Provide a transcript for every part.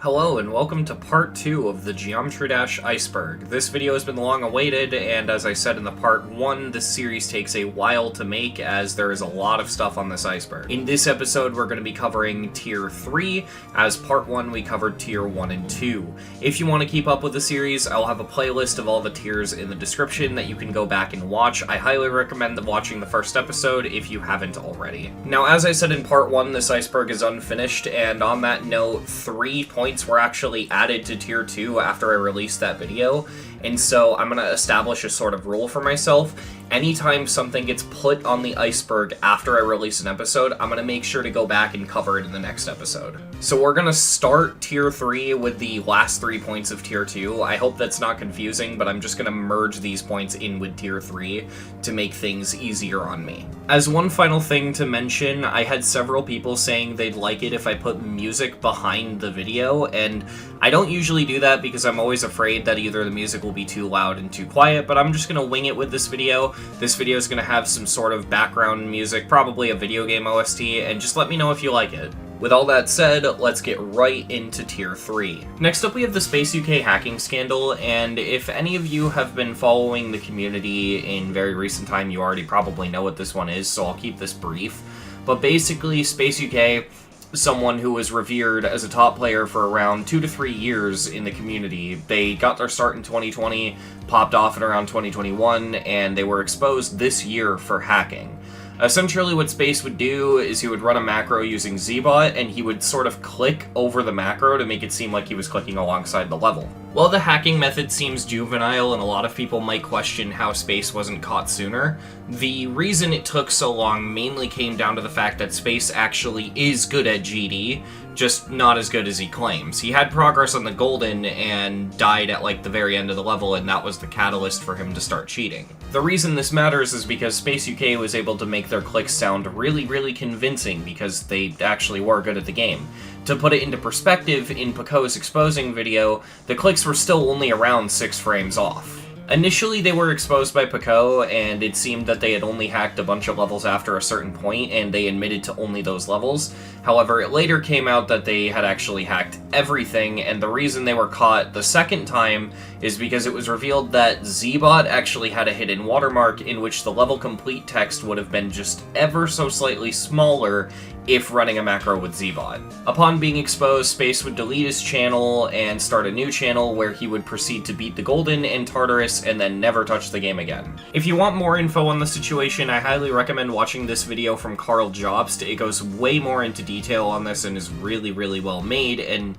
Hello and welcome to part 2 of the Geometry Dash Iceberg. This video has been long awaited, and as I said in the part 1, this series takes a while to make as there is a lot of stuff on this iceberg. In this episode we're going to be covering Tier 3, as part 1 we covered Tier 1 and 2. If you want to keep up with the series, I'll have a playlist of all the tiers in the description that you can go back and watch. I highly recommend watching the first episode if you haven't already. Now, as I said in part 1, this iceberg is unfinished, and on that note, 3 points were actually added to Tier 2 after I released that video, and so I'm going to establish a sort of rule for myself. Anytime something gets put on the iceberg after I release an episode, I'm going to make sure to go back and cover it in the next episode. So we're going to start Tier 3 with the last 3 points of Tier 2. I hope that's not confusing, but I'm just going to merge these points in with Tier 3 to make things easier on me. As one final thing to mention, I had several people saying they'd like it if I put music behind the video, and I don't usually do that because I'm always afraid that either the music will be too loud and too quiet, but I'm just going to wing it with this video. This video is going to have some sort of background music, probably a video game OST, and just let me know if you like it. With all that said, let's get right into Tier 3. Next up we have the SpaceUK hacking scandal, and if any of you have been following the community in very recent time, you already probably know what this one is, so I'll keep this brief. But basically, SpaceUK, someone who was revered as a top player for around 2 to 3 years in the community. They got their start in 2020, popped off at around 2021, and they were exposed this year for hacking. Essentially what Space would do is he would run a macro using Zbot, and he would sort of click over the macro to make it seem like he was clicking alongside the level. While the hacking method seems juvenile and a lot of people might question how Space wasn't caught sooner, the reason it took so long mainly came down to the fact that Space actually is good at GD, just not as good as he claims. He had progress on the Golden and died at like the very end of the level, and that was the catalyst for him to start cheating. The reason this matters is because SpaceUK was able to make their clicks sound really convincing because they actually were good at the game. To put it into perspective, in Paco's exposing video, the clicks were still only around 6 frames off. Initially, they were exposed by Paco, and it seemed that they had only hacked a bunch of levels after a certain point, and they admitted to only those levels. However, it later came out that they had actually hacked everything, and the reason they were caught the second time is because it was revealed that Zbot actually had a hidden watermark in which the level complete text would have been just ever so slightly smaller if running a macro with Zbot. Upon being exposed, Space would delete his channel and start a new channel where he would proceed to beat the Golden and Tartarus and then never touch the game again. If you want more info on the situation, I highly recommend watching this video from Carl Jobst. It goes way more into detail on this and is really well made, and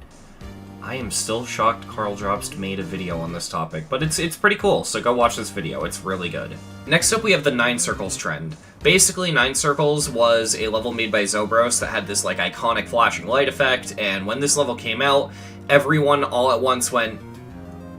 I am still shocked Carl Jobst made a video on this topic, but it's pretty cool, so go watch this video, it's really good. Next up we have the 9 Circles trend. Basically, 9 Circles was a level made by Zobros that had this like iconic flashing light effect, and when this level came out, everyone all at once went,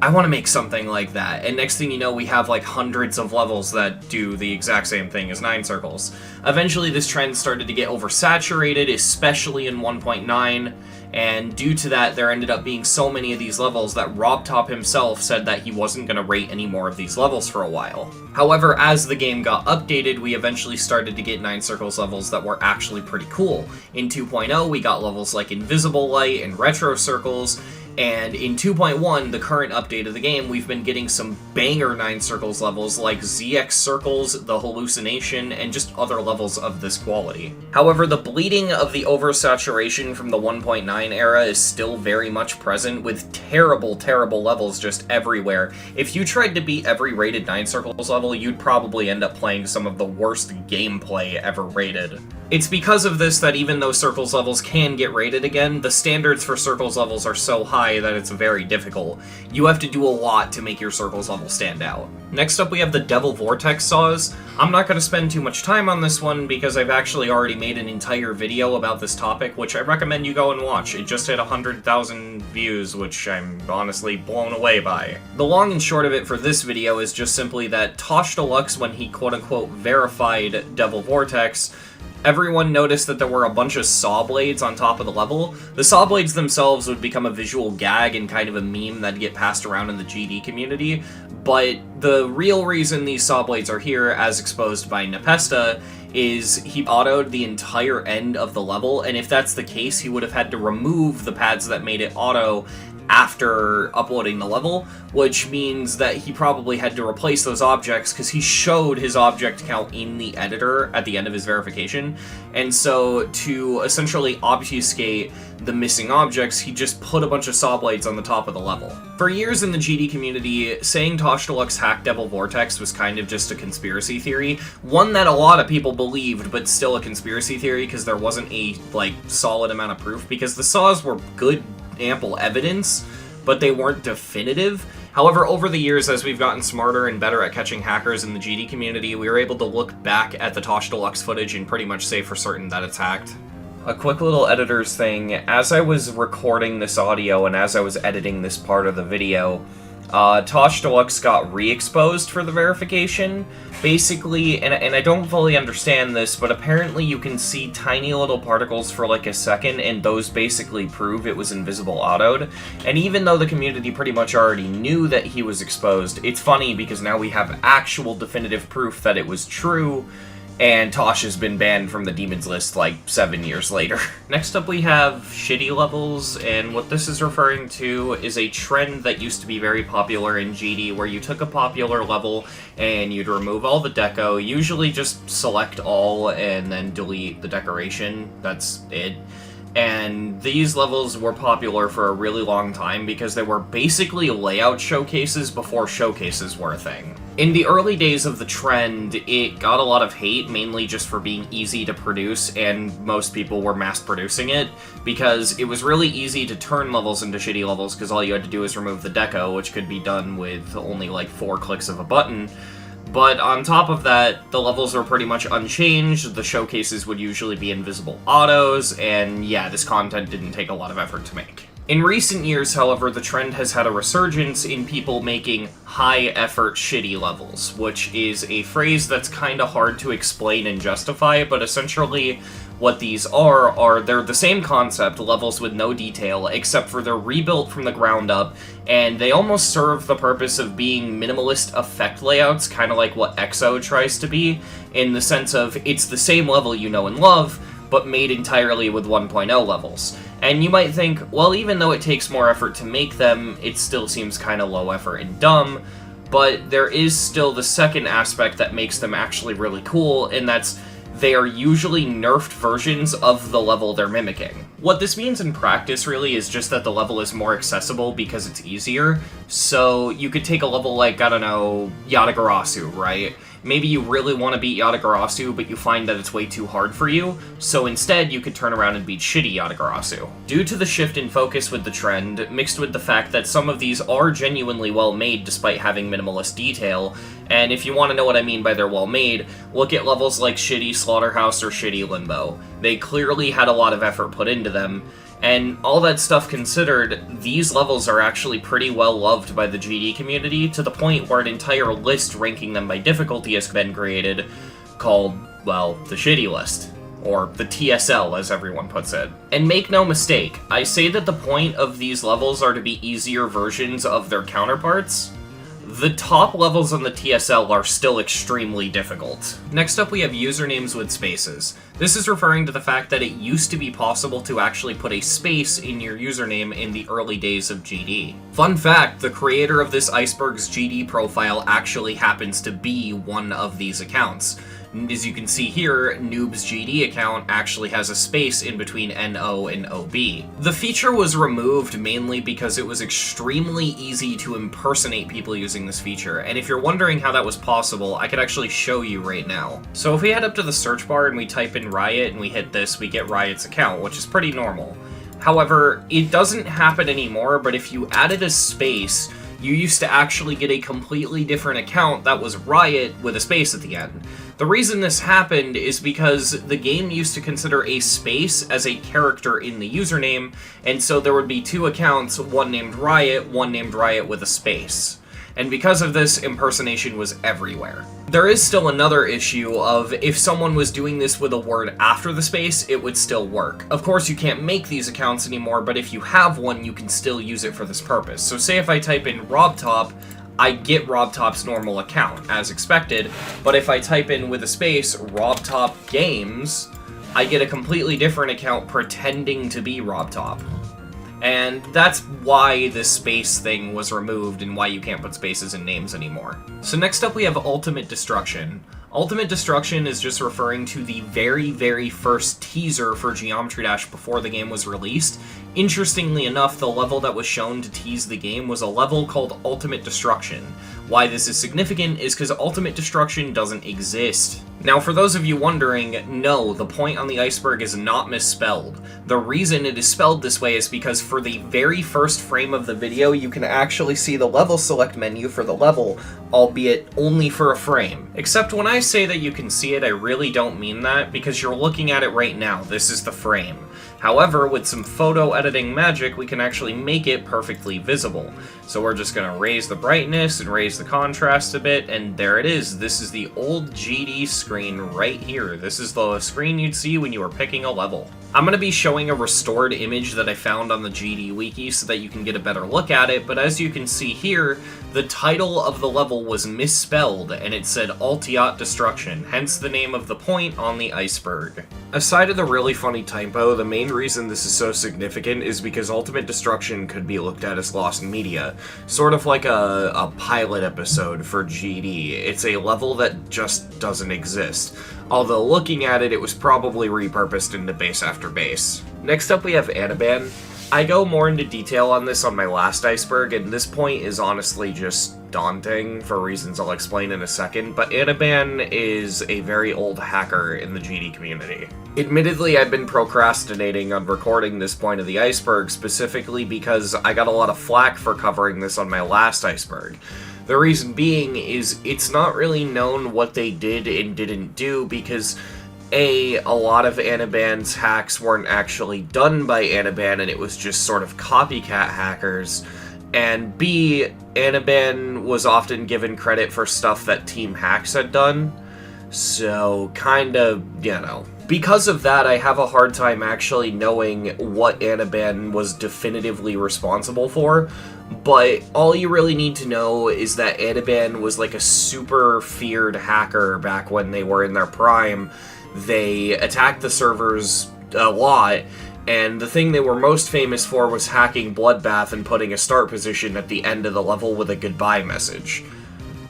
I want to make something like that, and next thing you know we have like hundreds of levels that do the exact same thing as 9 Circles. Eventually this trend started to get oversaturated, especially in 1.9, and due to that there ended up being so many of these levels that RobTop himself said that he wasn't going to rate any more of these levels for a while. However, as the game got updated, we eventually started to get 9 Circles levels that were actually pretty cool. In 2.0 we got levels like Invisible Light and Retro Circles, and in 2.1, the current update of the game, we've been getting some banger 9 Circles levels like ZX Circles, The Hallucination, and just other levels of this quality. However, the bleeding of the oversaturation from the 1.9 era is still very much present, with terrible levels just everywhere. If you tried to beat every rated 9 Circles level, you'd probably end up playing some of the worst gameplay ever rated. It's because of this that even though Circles levels can get rated again, the standards for Circles levels are so high that it's very difficult. You have to do a lot to make your Circles level stand out. Next up we have the Devil Vortex saws. I'm not going to spend too much time on this one because I've actually already made an entire video about this topic, which I recommend you go and watch. It just hit 100,000 views, which I'm honestly blown away by. The long and short of it for this video is just simply that Tosh Deluxe, when he quote-unquote verified Devil Vortex, everyone noticed that there were a bunch of saw blades on top of the level. The saw blades themselves would become a visual gag and kind of a meme that'd get passed around in the GD community, but the real reason these saw blades are here, as exposed by Nepesta, is he autoed the entire end of the level, and if that's the case, he would have had to remove the pads that made it auto after uploading the level, which means that he probably had to replace those objects because he showed his object count in the editor at the end of his verification. And so to essentially obfuscate the missing objects, he just put a bunch of saw blades on the top of the level. For years in the GD community, saying Tosh Deluxe hacked Devil Vortex was kind of just a conspiracy theory. One that a lot of people believed, but still a conspiracy theory because there wasn't a, solid amount of proof, because the saws were good, ample evidence, but they weren't definitive. However, over the years, as we've gotten smarter and better at catching hackers in the GD community, we were able to look back at the Tosh Deluxe footage and pretty much say for certain that it's hacked. A quick little editor's thing, as I was recording this audio and as I was editing this part of the video, Tosh Deluxe got re-exposed for the verification. Basically, and I don't fully understand this, but apparently you can see tiny little particles for like a second, and those basically prove it was invisible autoed. And even though the community pretty much already knew that he was exposed, it's funny because now we have actual definitive proof that it was true, and Tosh has been banned from the Demons list 7 years later. Next up we have shitty levels, and what this is referring to is a trend that used to be very popular in GD, where you took a popular level and you'd remove all the deco, usually just select all and then delete the decoration, that's it. And these levels were popular for a really long time because they were basically layout showcases before showcases were a thing. In the early days of the trend, it got a lot of hate, mainly just for being easy to produce, and most people were mass producing it, because it was really easy to turn levels into shitty levels because all you had to do is remove the deco, which could be done with only 4 clicks of a button. But on top of that, the levels were pretty much unchanged, the showcases would usually be invisible autos, and yeah, this content didn't take a lot of effort to make. In recent years, however, the trend has had a resurgence in people making high-effort shitty levels, which is a phrase that's kinda hard to explain and justify, but essentially what these are they're the same concept, levels with no detail, except for they're rebuilt from the ground up, and they almost serve the purpose of being minimalist effect layouts, kinda like what EXO tries to be, in the sense of it's the same level you know and love, but made entirely with 1.0 levels. And you might think, well, even though it takes more effort to make them, it still seems kinda low effort and dumb, but there is still the second aspect that makes them actually really cool, and that's they are usually nerfed versions of the level they're mimicking. What this means in practice, really, is just that the level is more accessible because it's easier. So you could take a level like, I don't know, Yatagarasu, right? Maybe you really want to beat Yatagarasu, but you find that it's way too hard for you, so instead you could turn around and beat shitty Yatagarasu. Due to the shift in focus with the trend, mixed with the fact that some of these are genuinely well made despite having minimalist detail, and if you want to know what I mean by they're well made, look at levels like shitty Slaughterhouse or shitty Limbo. They clearly had a lot of effort put into them, and all that stuff considered, these levels are actually pretty well loved by the GD community, to the point where an entire list ranking them by difficulty has been created, called, well, the shitty list. Or the TSL, as everyone puts it. And make no mistake, I say that the point of these levels are to be easier versions of their counterparts. The top levels on the TSL are still extremely difficult. Next up we have usernames with spaces. This is referring to the fact that it used to be possible to actually put a space in your username in the early days of GD. Fun fact, the creator of this Iceberg's GD profile actually happens to be one of these accounts. As you can see here, Noob's GD account actually has a space in between NO and OB. The feature was removed mainly because it was extremely easy to impersonate people using this feature, and if you're wondering how that was possible, I could actually show you right now. So if we head up to the search bar and we type in Riot and we hit this, we get Riot's account, which is pretty normal. However, it doesn't happen anymore, but if you added a space, you used to actually get a completely different account that was Riot with a space at the end. The reason this happened is because the game used to consider a space as a character in the username, and so there would be two accounts, one named Riot with a space. And because of this, impersonation was everywhere. There is still another issue of if someone was doing this with a word after the space, it would still work. Of course, you can't make these accounts anymore, but if you have one, you can still use it for this purpose. So say if I type in RobTop, I get RobTop's normal account, as expected, but if I type in with a space, RobTop Games, I get a completely different account pretending to be RobTop. And that's why this space thing was removed and why you can't put spaces in names anymore. So next up we have Ultimate Destruction. Ultimate Destruction is just referring to the very first teaser for Geometry Dash before the game was released. Interestingly enough, the level that was shown to tease the game was a level called Ultimate Destruction. Why this is significant is because Ultimate Destruction doesn't exist. Now, for those of you wondering, no, the point on the iceberg is not misspelled. The reason it is spelled this way is because for the very first frame of the video, you can actually see the level select menu for the level, albeit only for a frame. Except when I say that you can see it, I really don't mean that, because you're looking at it right now. This is the frame. However, with some photo editing magic, we can actually make it perfectly visible. So we're just going to raise the brightness and raise the contrast a bit, and there it is. This is the old GD screen right here. This is the screen you'd see when you were picking a level. I'm going to be showing a restored image that I found on the GD wiki so that you can get a better look at it, but as you can see here, the title of the level was misspelled, and it said Ultiate Destruction, hence the name of the point on the iceberg. Aside of the really funny typo, the main reason this is so significant is because Ultimate Destruction could be looked at as lost media, sort of like a pilot episode for GD. It's a level that just doesn't exist. Although looking at it, it was probably repurposed into base after base. Next up we have Anaban. I go more into detail on this on my last iceberg, and this point is honestly just daunting for reasons I'll explain in a second, but Anaban is a very old hacker in the GD community. Admittedly, I've been procrastinating on recording this point of the iceberg specifically because I got a lot of flack for covering this on my last iceberg. The reason being is it's not really known what they did and didn't do because a lot of Anaban's hacks weren't actually done by Anaban and it was just sort of copycat hackers, and B, Anaban was often given credit for stuff that TeamHax had done, so kinda, you know. Because of that, I have a hard time actually knowing what Anaban was definitively responsible for, but all you really need to know is that Anaban was like a super feared hacker back when they were in their prime. They attacked the servers a lot, and the thing they were most famous for was hacking Bloodbath and putting a start position at the end of the level with a goodbye message.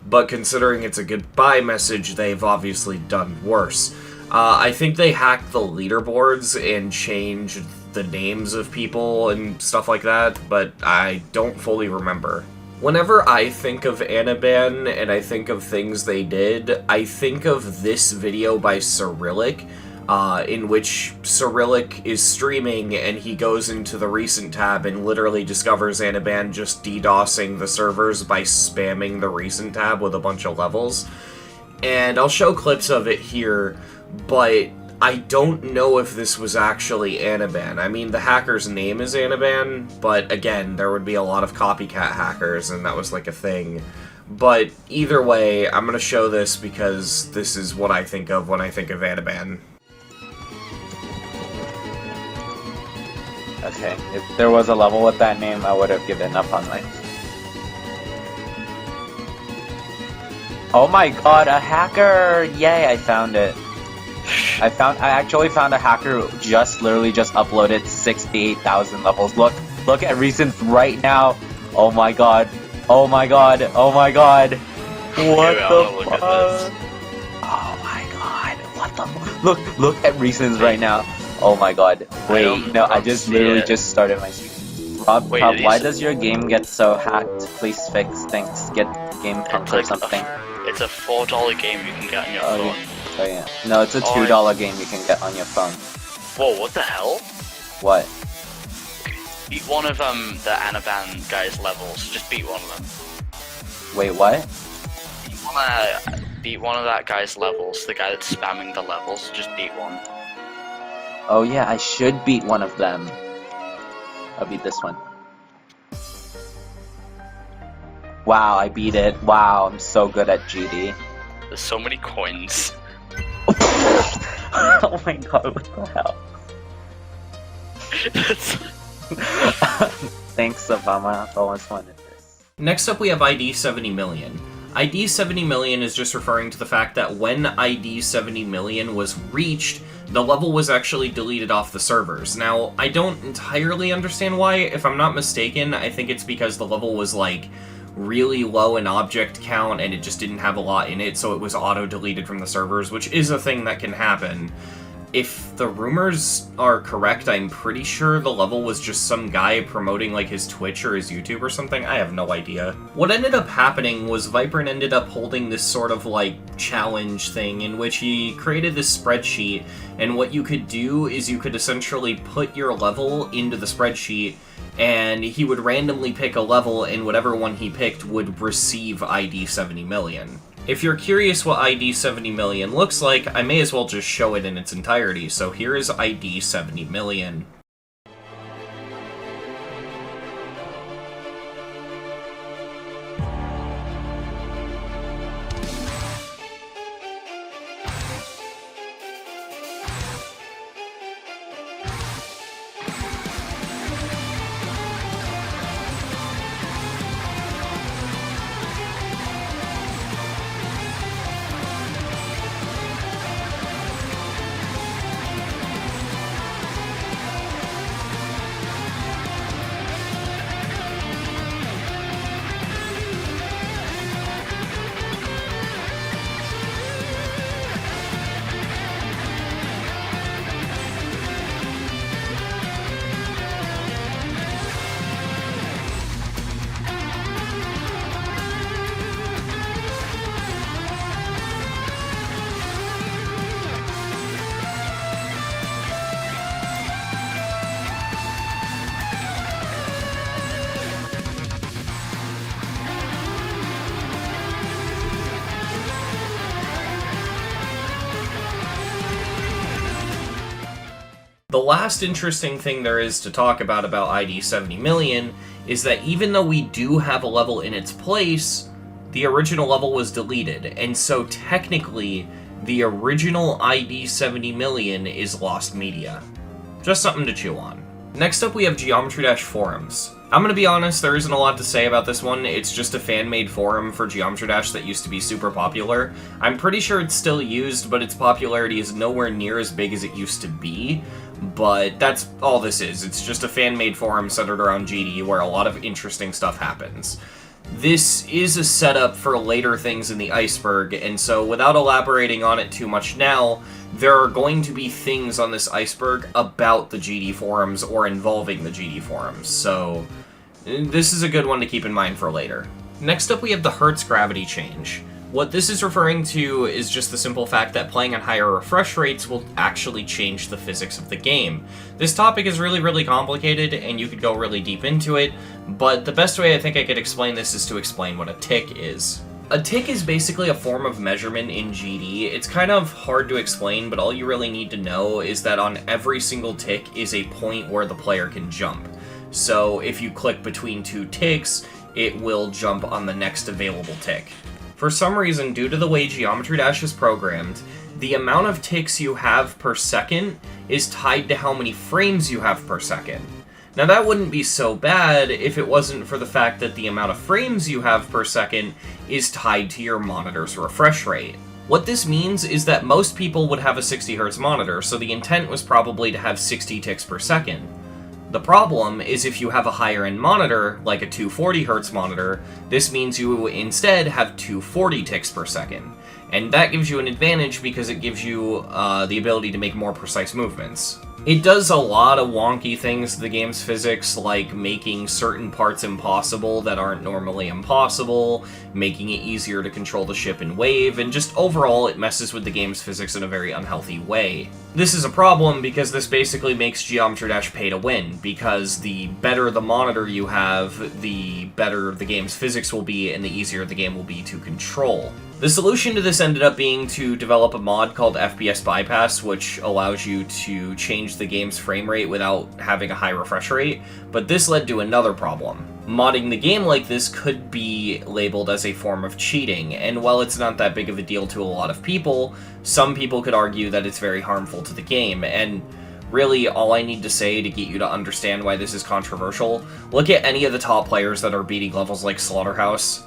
But considering it's a goodbye message, they've obviously done worse. I think they hacked the leaderboards and changed the names of people and stuff like that, but I don't fully remember. Whenever I think of Anaban and I think of things they did, I think of this video by Cyrillic, in which Cyrillic is streaming and he goes into the recent tab and literally discovers Anaban just DDoSing the servers by spamming the recent tab with a bunch of levels. And I'll show clips of it here, but I don't know if this was actually Anaban. I mean, the hacker's name is Anaban, but again, there would be a lot of copycat hackers, and that was like a thing. But either way, I'm gonna show this because this is what I think of when I think of Anaban. Okay, if there was a level with that name, I would have given up on life. Oh my god, a hacker! Yay, I found it. I actually found a hacker who literally just uploaded 68,000 levels. Look at recent right now. Oh my god. Oh my god. Oh my god. What the fuck? Oh my god. What the look at recents right now. Oh my god. Wait, no, I just literally just started my stream. Rob, why does your game get so hacked? Please fix things. Get game pumps or something. It's a $4 game you can get on your phone. Oh yeah. No, it's a $2 game you can get on your phone. Whoa, what the hell? What? Beat one of the Anaban guy's levels. Just beat one of them. Wait, what? Beat one of that guy's levels. The guy that's spamming the levels. Just beat one. Oh yeah, I should beat one of them. I'll beat this one. Wow, I beat it. Wow, I'm so good at GD. There's so many coins. Oh my god, what the hell? Thanks, Obama. I've always wanted Next up we have ID 70 million. ID 70 million is just referring to the fact that when ID 70 million was reached, the level was actually deleted off the servers. Now, I don't entirely understand why. If I'm not mistaken, I think it's because the level was, like, really low in object count and it just didn't have a lot in it, so it was auto-deleted from the servers, which is a thing that can happen. If the rumors are correct, I'm pretty sure the level was just some guy promoting, like, his Twitch or his YouTube or something. I have no idea. What ended up happening was Viperin ended up holding this sort of, like, challenge thing in which he created this spreadsheet, and what you could do is you could essentially put your level into the spreadsheet, and he would randomly pick a level, and whatever one he picked would receive ID 70 million. If you're curious what ID 70 million looks like, I may as well just show it in its entirety, so here is ID 70 million. The last interesting thing there is to talk about ID 70 million is that even though we do have a level in its place, the original level was deleted, and so technically, the original ID 70 million is lost media. Just something to chew on. Next up we have Geometry Dash forums. I'm gonna be honest, there isn't a lot to say about this one. It's just a fan-made forum for Geometry Dash that used to be super popular. I'm pretty sure it's still used, but its popularity is nowhere near as big as it used to be. But that's all this is. It's just a fan-made forum centered around GD where a lot of interesting stuff happens. This is a setup for later things in the Iceberg, and so without elaborating on it too much now, there are going to be things on this Iceberg about the GD forums or involving the GD forums, so this is a good one to keep in mind for later. Next up we have the Hertz gravity change. What this is referring to is just the simple fact that playing on higher refresh rates will actually change the physics of the game. This topic is really complicated, and you could go really deep into it, but the best way I think I could explain this is to explain what a tick is. A tick is basically a form of measurement in GD. It's kind of hard to explain, but all you really need to know is that on every single tick is a point where the player can jump. So if you click between two ticks, it will jump on the next available tick. For some reason, due to the way Geometry Dash is programmed, the amount of ticks you have per second is tied to how many frames you have per second. Now that wouldn't be so bad if it wasn't for the fact that the amount of frames you have per second is tied to your monitor's refresh rate. What this means is that most people would have a 60Hz monitor, so the intent was probably to have 60 ticks per second. The problem is if you have a higher end monitor, like a 240Hz monitor, this means you instead have 240 ticks per second. And that gives you an advantage because it gives you the ability to make more precise movements. It does a lot of wonky things to the game's physics, like making certain parts impossible that aren't normally impossible, making it easier to control the ship in wave, and just overall it messes with the game's physics in a very unhealthy way. This is a problem because this basically makes Geometry Dash pay to win, because the better the monitor you have, the better the game's physics will be, and the easier the game will be to control. The solution to this ended up being to develop a mod called FPS Bypass, which allows you to change the game's frame rate without having a high refresh rate, but this led to another problem. Modding the game like this could be labeled as a form of cheating, and while it's not that big of a deal to a lot of people, some people could argue that it's very harmful to the game, and Really, all I need to say to get you to understand why this is controversial, look at any of the top players that are beating levels like Slaughterhouse.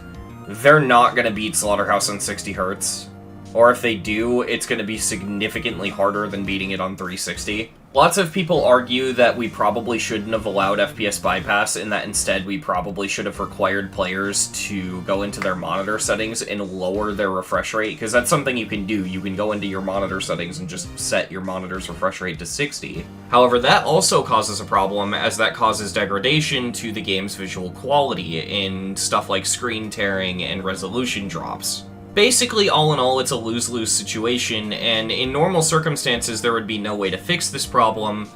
They're not going to beat Slaughterhouse on 60 Hz. Or if they do, it's going to be significantly harder than beating it on 360. Lots of people argue that we probably shouldn't have allowed FPS bypass, and that instead we probably should have required players to go into their monitor settings and lower their refresh rate, because that's something you can do. You can go into your monitor settings and just set your monitor's refresh rate to 60. However, that also causes a problem, as that causes degradation to the game's visual quality in stuff like screen tearing and resolution drops. Basically, all in all, it's a lose-lose situation, and in normal circumstances there would be no way to fix this problem,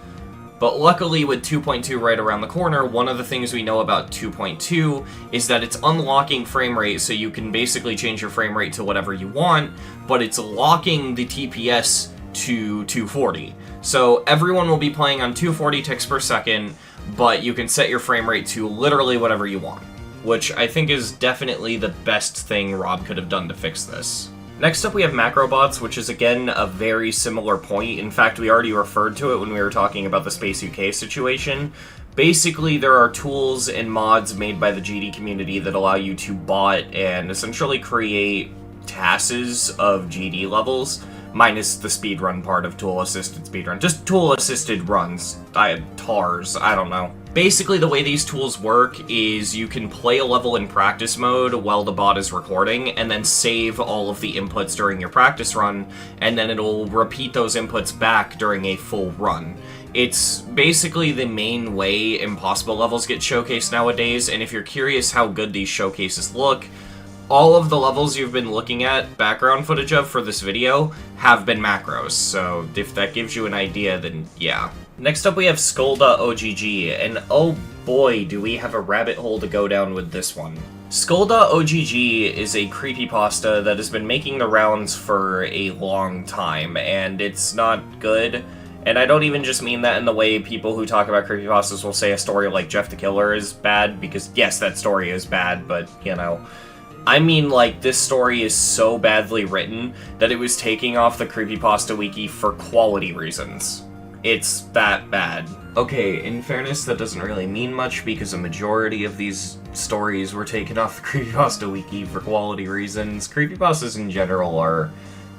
but luckily with 2.2 right around the corner, one of the things we know about 2.2 is that it's unlocking frame rate, so you can basically change your frame rate to whatever you want, but it's locking the TPS to 240. So everyone will be playing on 240 ticks per second, but you can set your frame rate to literally whatever you want, which I think is definitely the best thing Rob could have done to fix this. Next up we have macrobots, which is again a very similar point. In fact, we already referred to it when we were talking about the SpaceUK situation. Basically, there are tools and mods made by the GD community that allow you to bot and essentially create TASs of GD levels, minus the speedrun part of tool-assisted speedrun. Just tool-assisted runs. TARs, I don't know. Basically, the way these tools work is you can play a level in practice mode while the bot is recording, and then save all of the inputs during your practice run, and then it'll repeat those inputs back during a full run. It's basically the main way impossible levels get showcased nowadays, and if you're curious how good these showcases look, all of the levels you've been looking at background footage of for this video have been macros, so if that gives you an idea, then yeah. Next up we have Skull.OGG, and oh boy do we have a rabbit hole to go down with this one. Skull.OGG is a creepypasta that has been making the rounds for a long time, and it's not good. And I don't even just mean that in the way people who talk about creepypastas will say a story like Jeff the Killer is bad, because yes, that story is bad, but you know. I mean, like, this story is so badly written that it was taking off the creepypasta wiki for quality reasons. It's that bad. Okay, in fairness, that doesn't really mean much because a majority of these stories were taken off the creepypasta wiki for quality reasons. Creepypastas in general are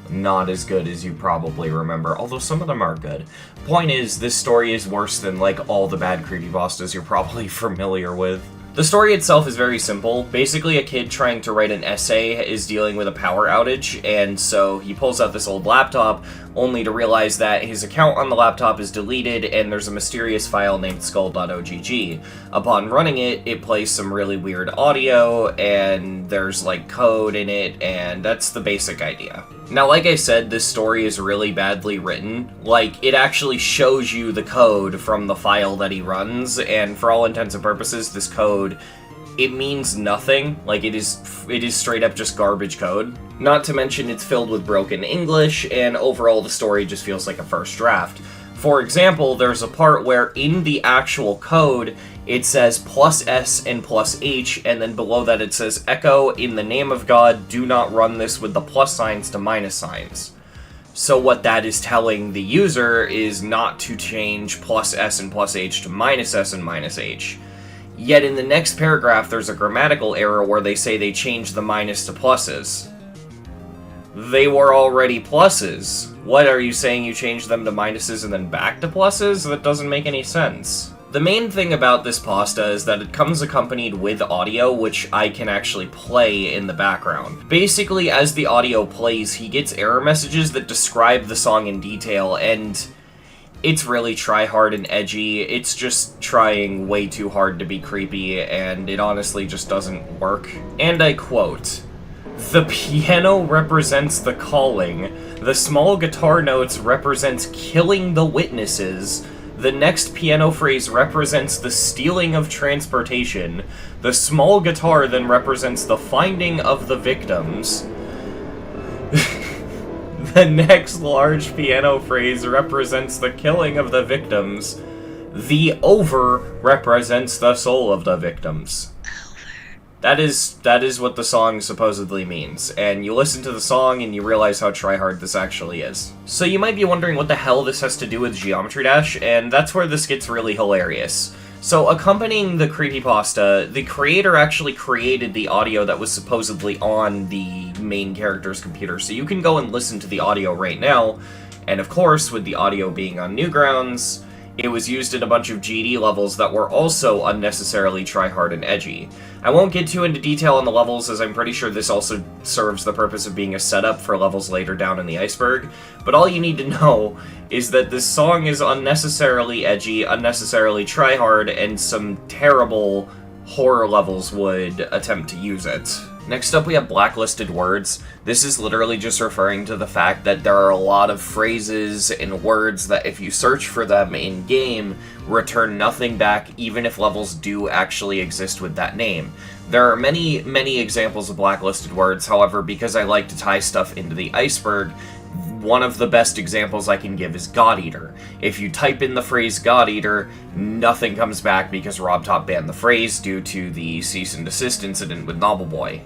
not as good as you probably remember, although some of them are good. Point is, this story is worse than, like, all the bad creepypastas you're probably familiar with. The story itself is very simple. Basically, a kid trying to write an essay is dealing with a power outage, and so he pulls out this old laptop, only to realize that his account on the laptop is deleted, and there's a mysterious file named Skull.OGG. Upon running it, it plays some really weird audio, and there's, like, code in it, and that's the basic idea. Now, like I said, this story is really badly written. Like, it actually shows you the code from the file that he runs, and for all intents and purposes, this code, it means nothing. Like, it is straight up just garbage code. Not to mention, it's filled with broken English, and overall the story just feels like a first draft. For example, there's a part where in the actual code, it says +S and +H, and then below that it says, "Echo, in the name of God, do not run this with the plus signs to minus signs." So what that is telling the user is not to change +S and +H to -S and -H. Yet in the next paragraph, there's a grammatical error where they say they changed the minus to pluses. They were already pluses. What, are you saying you changed them to minuses and then back to pluses? That doesn't make any sense. The main thing about this pasta is that it comes accompanied with audio, which I can actually play in the background. Basically, as the audio plays, he gets error messages that describe the song in detail, and it's really try-hard and edgy. It's just trying way too hard to be creepy, and it honestly just doesn't work. And I quote, "The piano represents the calling. The small guitar notes represents killing the witnesses. The next piano phrase represents the stealing of transportation. The small guitar then represents the finding of the victims. The next large piano phrase represents the killing of the victims. The over represents the soul of the victims." That is what the song supposedly means, and you listen to the song and you realize how tryhard this actually is. So you might be wondering what the hell this has to do with Geometry Dash, and that's where this gets really hilarious. So accompanying the creepypasta, the creator actually created the audio that was supposedly on the main character's computer, so you can go and listen to the audio right now, and of course, with the audio being on Newgrounds, it was used in a bunch of GD levels that were also unnecessarily tryhard and edgy. I won't get too into detail on the levels, as I'm pretty sure this also serves the purpose of being a setup for levels later down in the Iceberg, but all you need to know is that this song is unnecessarily edgy, unnecessarily tryhard, and some terrible horror levels would attempt to use it. Next up we have Blacklisted Words. This is literally just referring to the fact that there are a lot of phrases and words that if you search for them in-game, return nothing back even if levels do actually exist with that name. There are many, many examples of Blacklisted Words, however, because I like to tie stuff into the Iceberg, one of the best examples I can give is God Eater. If you type in the phrase God Eater, nothing comes back because RobTop banned the phrase due to the cease and desist incident with Nobbleboy.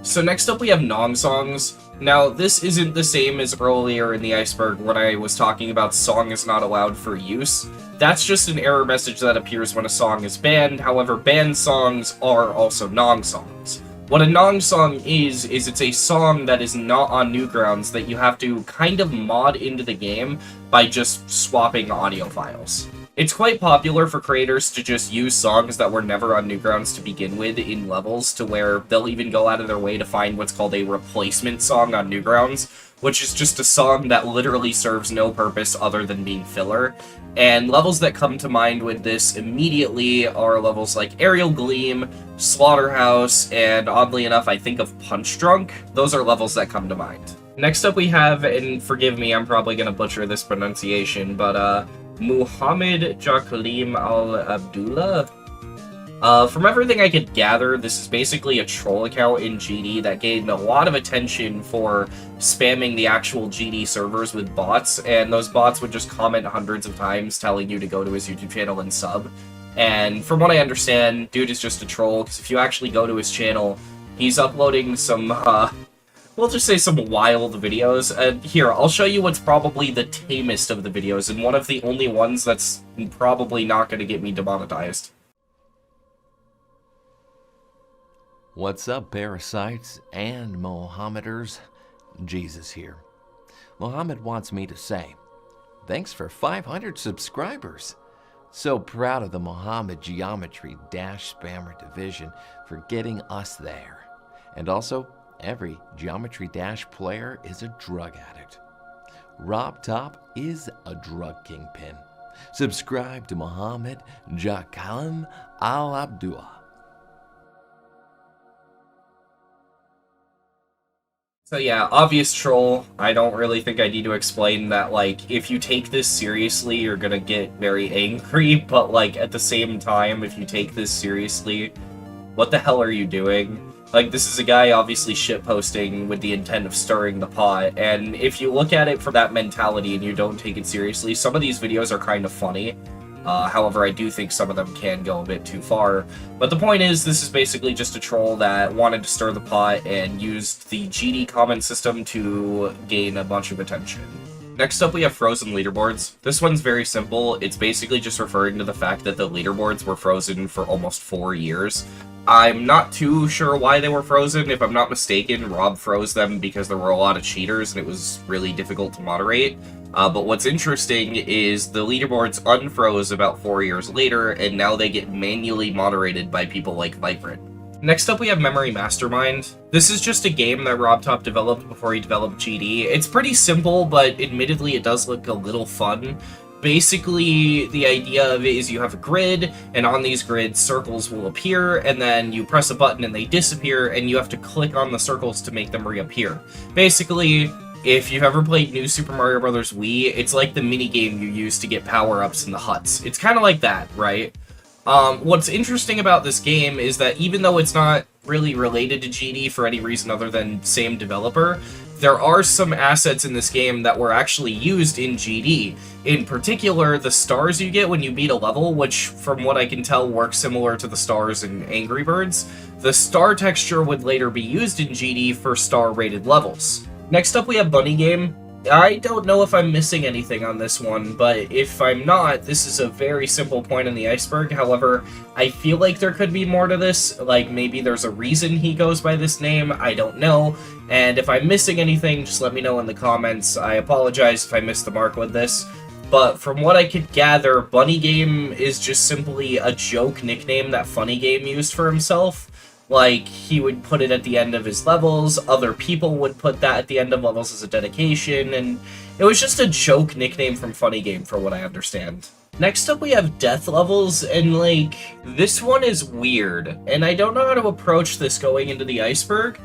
So next up we have NONG Songs. Now, this isn't the same as earlier in the Iceberg when I was talking about song is not allowed for use. That's just an error message that appears when a song is banned, however, banned songs are also NONG Songs. What a NONG song is it's a song that is not on Newgrounds that you have to kind of mod into the game by just swapping audio files. It's quite popular for creators to just use songs that were never on Newgrounds to begin with in levels, to where they'll even go out of their way to find what's called a replacement song on Newgrounds, which is just a song that literally serves no purpose other than being filler. And levels that come to mind with this immediately are levels like Aerial Gleam, Slaughterhouse, and oddly enough, I think of Punch Drunk. Those are levels that come to mind. Next up we have, and forgive me, I'm probably going to butcher this pronunciation, but Mohammed Jakalim Al-Abdula. From everything I could gather, this is basically a troll account in GD that gained a lot of attention for spamming the actual GD servers with bots, and those bots would just comment hundreds of times telling you to go to his YouTube channel and sub. And from what I understand, dude is just a troll, because if you actually go to his channel, he's uploading some, we'll just say some wild videos. And here, I'll show you what's probably the tamest of the videos, and one of the only ones that's probably not going to get me demonetized. What's up, parasites and Mohammeders? Jesus here. Mohammed wants me to say, thanks for 500 subscribers. So proud of the Mohammed Geometry Dash Spammer Division for getting us there. And also, every Geometry Dash player is a drug addict. RobTop is a drug kingpin. Subscribe to Mohammed Jakalim Al-Abdula. So yeah, obvious troll. I don't really think I need to explain that, like, if you take this seriously, you're gonna get very angry, but, like, at the same time, if you take this seriously, what the hell are you doing? Like, this is a guy obviously shitposting with the intent of stirring the pot, and if you look at it from that mentality and you don't take it seriously, some of these videos are kind of funny. However, I do think some of them can go a bit too far. But the point is, this is basically just a troll that wanted to stir the pot and used the GD comment system to gain a bunch of attention. Next up, we have frozen leaderboards. This one's very simple. It's basically just referring to the fact that the leaderboards were frozen for almost 4 years. I'm not too sure why they were frozen. If I'm not mistaken, Rob froze them because there were a lot of cheaters and it was really difficult to moderate. But what's interesting is the leaderboards unfroze about 4 years later, and now they get manually moderated by people like Vibrant. Next up, we have Memory Mastermind. This is just a game that RobTop developed before he developed GD. It's pretty simple, but admittedly it does look a little fun. Basically, the idea of it is you have a grid, and on these grids, circles will appear, and then you press a button and they disappear, and you have to click on the circles to make them reappear. Basically, if you've ever played New Super Mario Bros. Wii, it's like the minigame you use to get power-ups in the huts. It's kind of like that, right? What's interesting about this game is that even though it's not really related to GD for any reason other than same developer, there are some assets in this game that were actually used in GD. In particular, the stars you get when you beat a level, which from what I can tell works similar to the stars in Angry Birds. The star texture would later be used in GD for star-rated levels. Next up we have Bunnygame. I don't know if I'm missing anything on this one, but if I'm not, this is a very simple point in the Iceberg. However, I feel like there could be more to this, like maybe there's a reason he goes by this name, I don't know. And if I'm missing anything, just let me know in the comments. I apologize if I missed the mark with this. But from what I could gather, Bunnygame is just simply a joke nickname that Funnygame used for himself. Like, he would put it at the end of his levels, other people would put that at the end of levels as a dedication, and it was just a joke nickname from Funnygame, for what I understand. Next up we have death levels, and like, this one is weird, and I don't know how to approach this going into the Iceberg.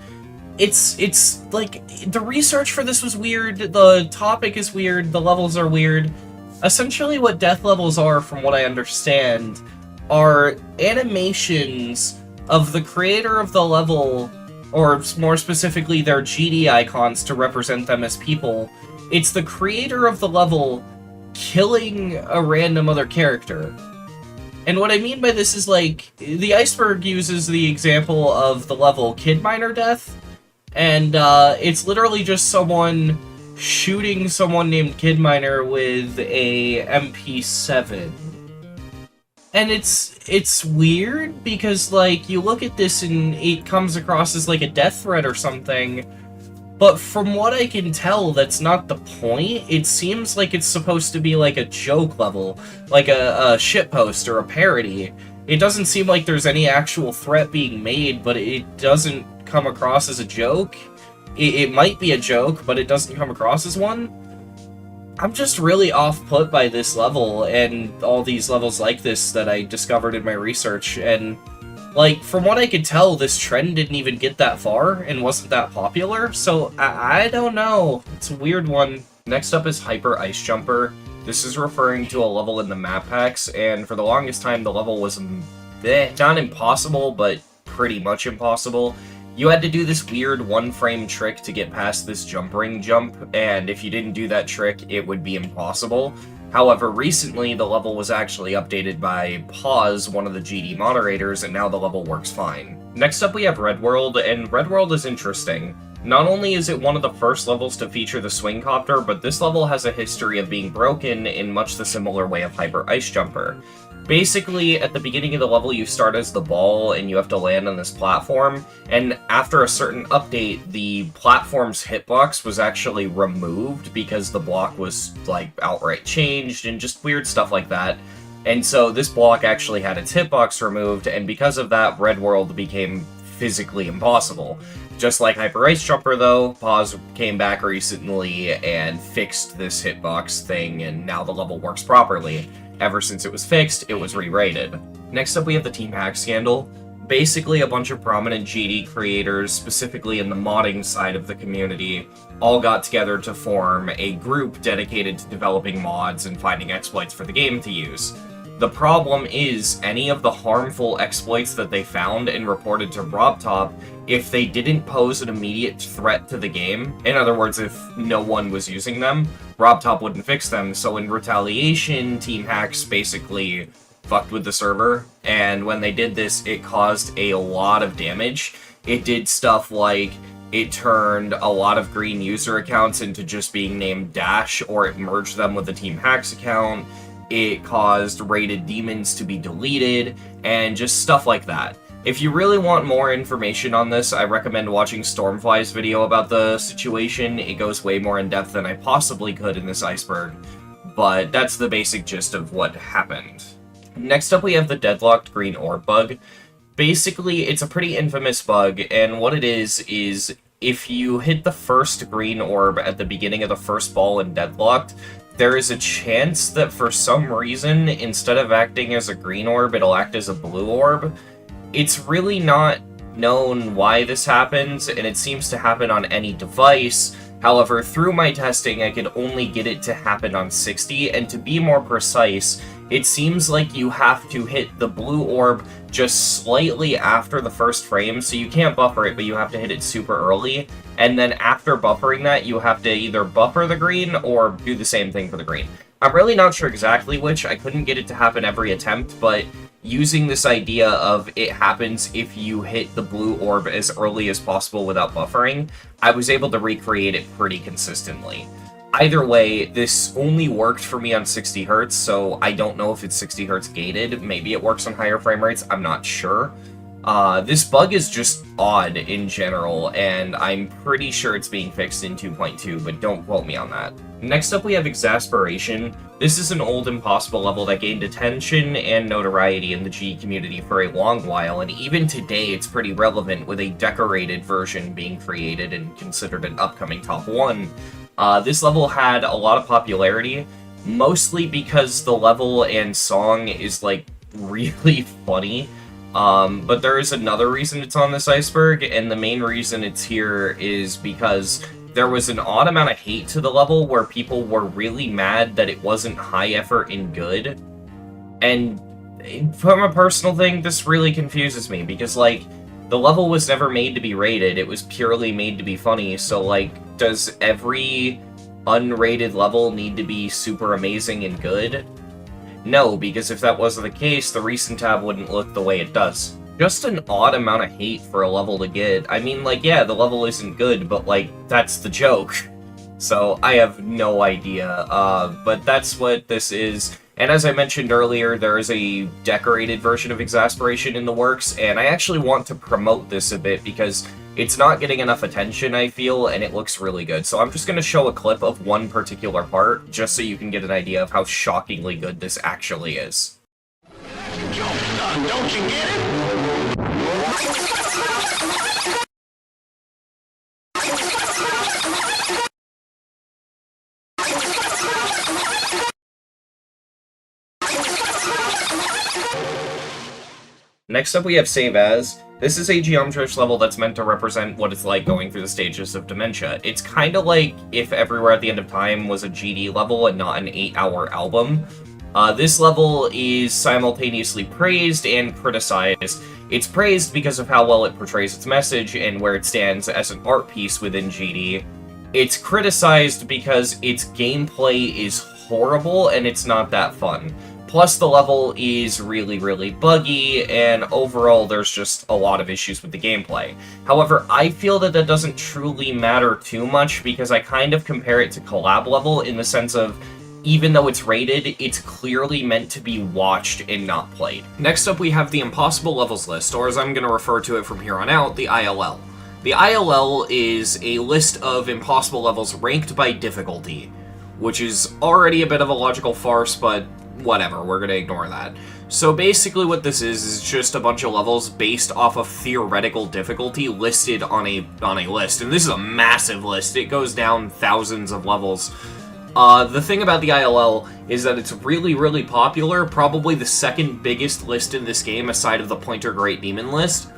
It's like, the research for this was weird, the topic is weird, the levels are weird. Essentially what death levels are, from what I understand, are animations of the creator of the level, or more specifically their GD icons to represent them as people. It's the creator of the level killing a random other character. And what I mean by this is, like, the Iceberg uses the example of the level Kid Miner Death, and it's literally just someone shooting someone named Kid Miner with a MP7. And it's weird because, like, you look at this and it comes across as like a death threat or something, but from what I can tell, that's not the point. It seems like it's supposed to be like a joke level, like a shitpost or a parody. It doesn't seem like there's any actual threat being made, but it doesn't come across as a joke. It might be a joke, but it doesn't come across as one. I'm just really off-put by this level, and all these levels like this that I discovered in my research, and, like, from what I could tell, this trend didn't even get that far, and wasn't that popular, so I don't know. It's a weird one. Next up is Hyper Ice Jumper. This is referring to a level in the map packs, and for the longest time, the level was, not impossible, but pretty much impossible. You had to do this weird one-frame trick to get past this jump ring jump, and if you didn't do that trick, it would be impossible. However, recently, the level was actually updated by Pause, one of the GD moderators, and now the level works fine. Next up we have Red World, and Red World is interesting. Not only is it one of the first levels to feature the swing copter, but this level has a history of being broken in much the similar way of Hyper Ice Jumper. Basically, at the beginning of the level, you start as the ball, and you have to land on this platform, and after a certain update, the platform's hitbox was actually removed because the block was, like, outright changed, and just weird stuff like that. And so this block actually had its hitbox removed, and because of that, Red World became physically impossible. Just like Hyper Ice Jumper, though, Pause came back recently and fixed this hitbox thing, and now the level works properly. Ever since it was fixed, it was re-rated. Next up we have the TeamHax scandal. Basically a bunch of prominent GD creators, specifically in the modding side of the community, all got together to form a group dedicated to developing mods and finding exploits for the game to use. The problem is, any of the harmful exploits that they found and reported to RobTop, if they didn't pose an immediate threat to the game, in other words, if no one was using them, RobTop wouldn't fix them, so in retaliation, TeamHax basically fucked with the server, and when they did this, it caused a lot of damage. It did stuff like, it turned a lot of green user accounts into just being named Dash, or it merged them with the TeamHax account. It caused rated demons to be deleted, and just stuff like that. If you really want more information on this, I recommend watching Stormfly's video about the situation. It goes way more in depth than I possibly could in this Iceberg, but that's the basic gist of what happened. Next up we have the Deadlocked green orb bug. Basically, it's a pretty infamous bug, and what it is if you hit the first green orb at the beginning of the first ball in Deadlocked, there is a chance that for some reason, instead of acting as a green orb, it'll act as a blue orb. It's really not known why this happens, and it seems to happen on any device. However, through my testing, I could only get it to happen on 60, and to be more precise, it seems like you have to hit the blue orb just slightly after the first frame, so you can't buffer it, but you have to hit it super early, and then after buffering that, you have to either buffer the green or do the same thing for the green. I'm really not sure exactly which, I couldn't get it to happen every attempt, but using this idea of it happens if you hit the blue orb as early as possible without buffering, I was able to recreate it pretty consistently. Either way, this only worked for me on 60 Hz, so I don't know if it's 60 Hz gated. Maybe it works on higher frame rates, I'm not sure. This bug is just odd in general, and I'm pretty sure it's being fixed in 2.2, but don't quote me on that. Next up we have Exasperation. This is an old impossible level that gained attention and notoriety in the G community for a long while, and even today it's pretty relevant with a decorated version being created and considered an upcoming top 1. This level had a lot of popularity, mostly because the level and song is, like, really funny. But there is another reason it's on this iceberg, and the main reason it's here is because there was an odd amount of hate to the level where people were really mad that it wasn't high effort and good. And from a personal thing, this really confuses me, because, like, the level was never made to be rated, it was purely made to be funny, so, like, does every unrated level need to be super amazing and good? No, because if that wasn't the case, the recent tab wouldn't look the way it does. Just an odd amount of hate for a level to get. I mean, like, yeah, the level isn't good, but, like, that's the joke. So, I have no idea, but that's what this is. And as I mentioned earlier, there is a decorated version of Exasperation in the works, and I actually want to promote this a bit because it's not getting enough attention, I feel, and it looks really good. So I'm just going to show a clip of one particular part, just so you can get an idea of how shockingly good this actually is. Joke's done, don't you get it? Next up we have Save As. This is a Geometrish level that's meant to represent what it's like going through the stages of dementia. It's kind of like if Everywhere at the End of Time was a GD level and not an 8-hour album. This level is simultaneously praised and criticized. It's praised because of how well it portrays its message and where it stands as an art piece within GD. It's criticized because its gameplay is horrible and it's not that fun. Plus, the level is really, really buggy, and overall, there's just a lot of issues with the gameplay. However, I feel that that doesn't truly matter too much, because I kind of compare it to Collab level in the sense of, even though it's rated, it's clearly meant to be watched and not played. Next up, we have the Impossible Levels list, or as I'm going to refer to it from here on out, the ILL. The ILL is a list of impossible levels ranked by difficulty, which is already a bit of a logical farce, but whatever, we're gonna ignore that. So basically what this is just a bunch of levels based off of theoretical difficulty listed on a list, and this is a massive list. It goes down thousands of levels. The thing about the ILL is that it's really, really popular, probably the second biggest list in this game aside of the Pointer Great Demon list.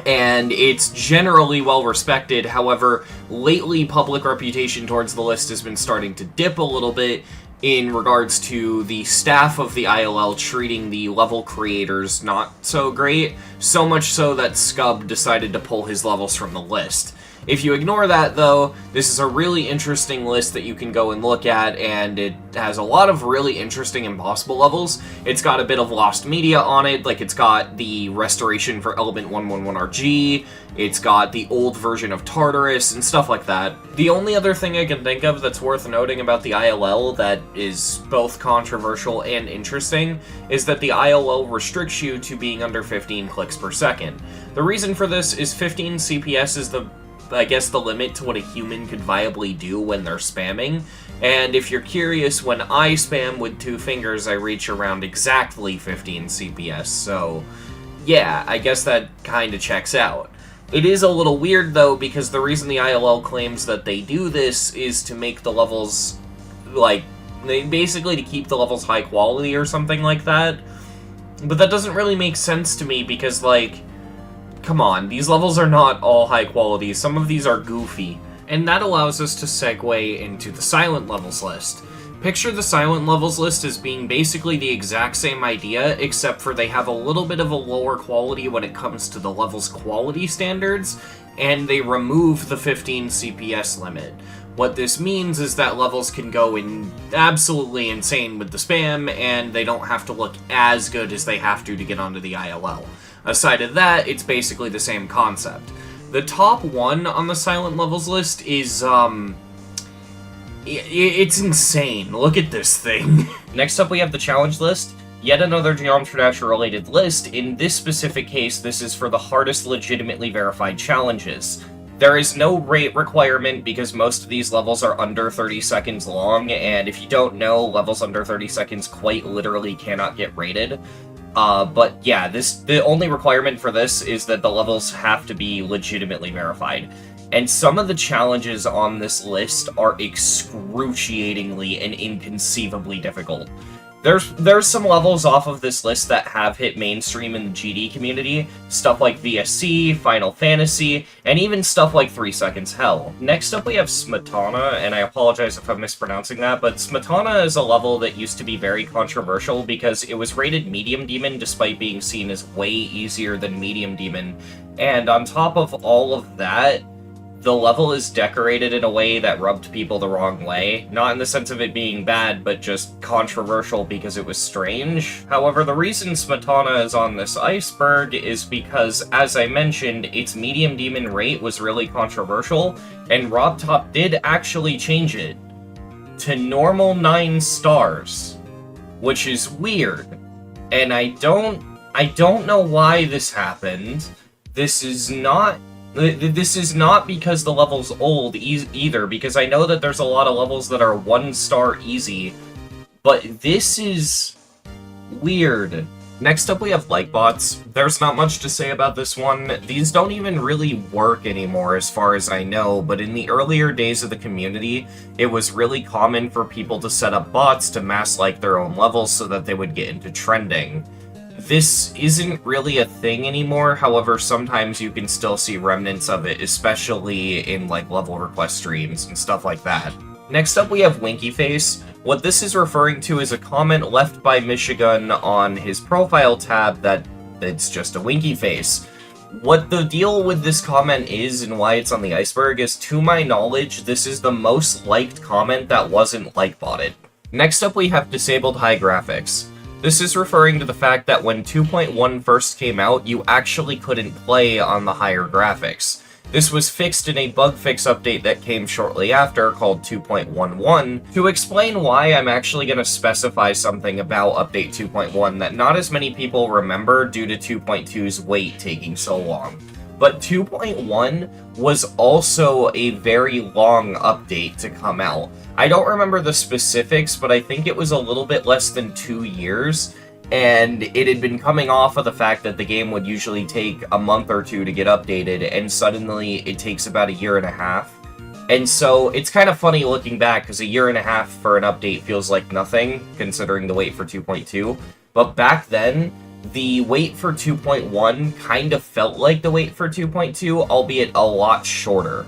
And it's generally well respected. However, lately public reputation towards the list has been starting to dip a little bit in regards to the staff of the ILL treating the level creators not so great, so much so that Scub decided to pull his levels from the list. If you ignore that, though, this is a really interesting list that you can go and look at, and it has a lot of really interesting impossible levels. It's got a bit of lost media on it, like it's got the restoration for Element 111RG, it's got the old version of Tartarus, and stuff like that. The only other thing I can think of that's worth noting about the ILL that is both controversial and interesting is that the ILL restricts you to being under 15 clicks per second. The reason for this is 15 CPS is I guess the limit to what a human could viably do when they're spamming, and if you're curious, when I spam with 2 fingers, I reach around exactly 15 CPS, so yeah, I guess that kinda checks out. It is a little weird, though, because the reason the ILL claims that they do this is to make the levels, like, basically to keep the levels high quality or something like that, but that doesn't really make sense to me because, like, come on, these levels are not all high quality, some of these are goofy. And that allows us to segue into the silent levels list. Picture the silent levels list as being basically the exact same idea, except for they have a little bit of a lower quality when it comes to the level's quality standards, and they remove the 15 CPS limit. What this means is that levels can go absolutely insane with the spam, and they don't have to look as good as they have to get onto the ILL. Aside of that, it's basically the same concept. The top one on the silent levels list is, it's insane. Look at this thing. Next up we have the challenge list. Yet another Geometry Dash related list. In this specific case, this is for the hardest legitimately verified challenges. There is no rate requirement because most of these levels are under 30 seconds long, and if you don't know, levels under 30 seconds quite literally cannot get rated. But yeah, the only requirement for this is that the levels have to be legitimately verified. And some of the challenges on this list are excruciatingly and inconceivably difficult. There's some levels off of this list that have hit mainstream in the GD community, stuff like VSC, Final Fantasy, and even stuff like 3 Seconds Hell. Next up we have Smetana, and I apologize if I'm mispronouncing that, but Smetana is a level that used to be very controversial because it was rated Medium Demon despite being seen as way easier than Medium Demon, and on top of all of that, the level is decorated in a way that rubbed people the wrong way. Not in the sense of it being bad, but just controversial because it was strange. However, the reason Smetana is on this Iceberg is because, as I mentioned, its Medium Demon rate was really controversial, and RobTop did actually change it to normal 9 stars, which is weird. And I don't know why this happened. This is not because the level's old either, because I know that there's a lot of levels that are 1 star easy, but this is weird. Next up we have Likebots. There's not much to say about this one. These don't even really work anymore as far as I know, but in the earlier days of the community, it was really common for people to set up bots to mass like their own levels so that they would get into trending. This isn't really a thing anymore, however, sometimes you can still see remnants of it, especially in, like, level request streams and stuff like that. Next up we have Winky Face. What this is referring to is a comment left by Michigan on his profile tab that it's just a winky face. What the deal with this comment is and why it's on the Iceberg is, to my knowledge, this is the most liked comment that wasn't like-botted. Next up we have Disabled High Graphics. This is referring to the fact that when 2.1 first came out, you actually couldn't play on the higher graphics. This was fixed in a bug fix update that came shortly after, called 2.11. To explain why, I'm actually going to specify something about Update 2.1 that not as many people remember due to 2.2's wait taking so long. But 2.1 was also a very long update to come out. I don't remember the specifics, but I think it was a little bit less than 2 years, and it had been coming off of the fact that the game would usually take a month or 2 to get updated, and suddenly it takes about a year and a half. And so it's kind of funny looking back, because a year and a half for an update feels like nothing, considering the wait for 2.2. But back then, the wait for 2.1 kind of felt like the wait for 2.2, albeit a lot shorter.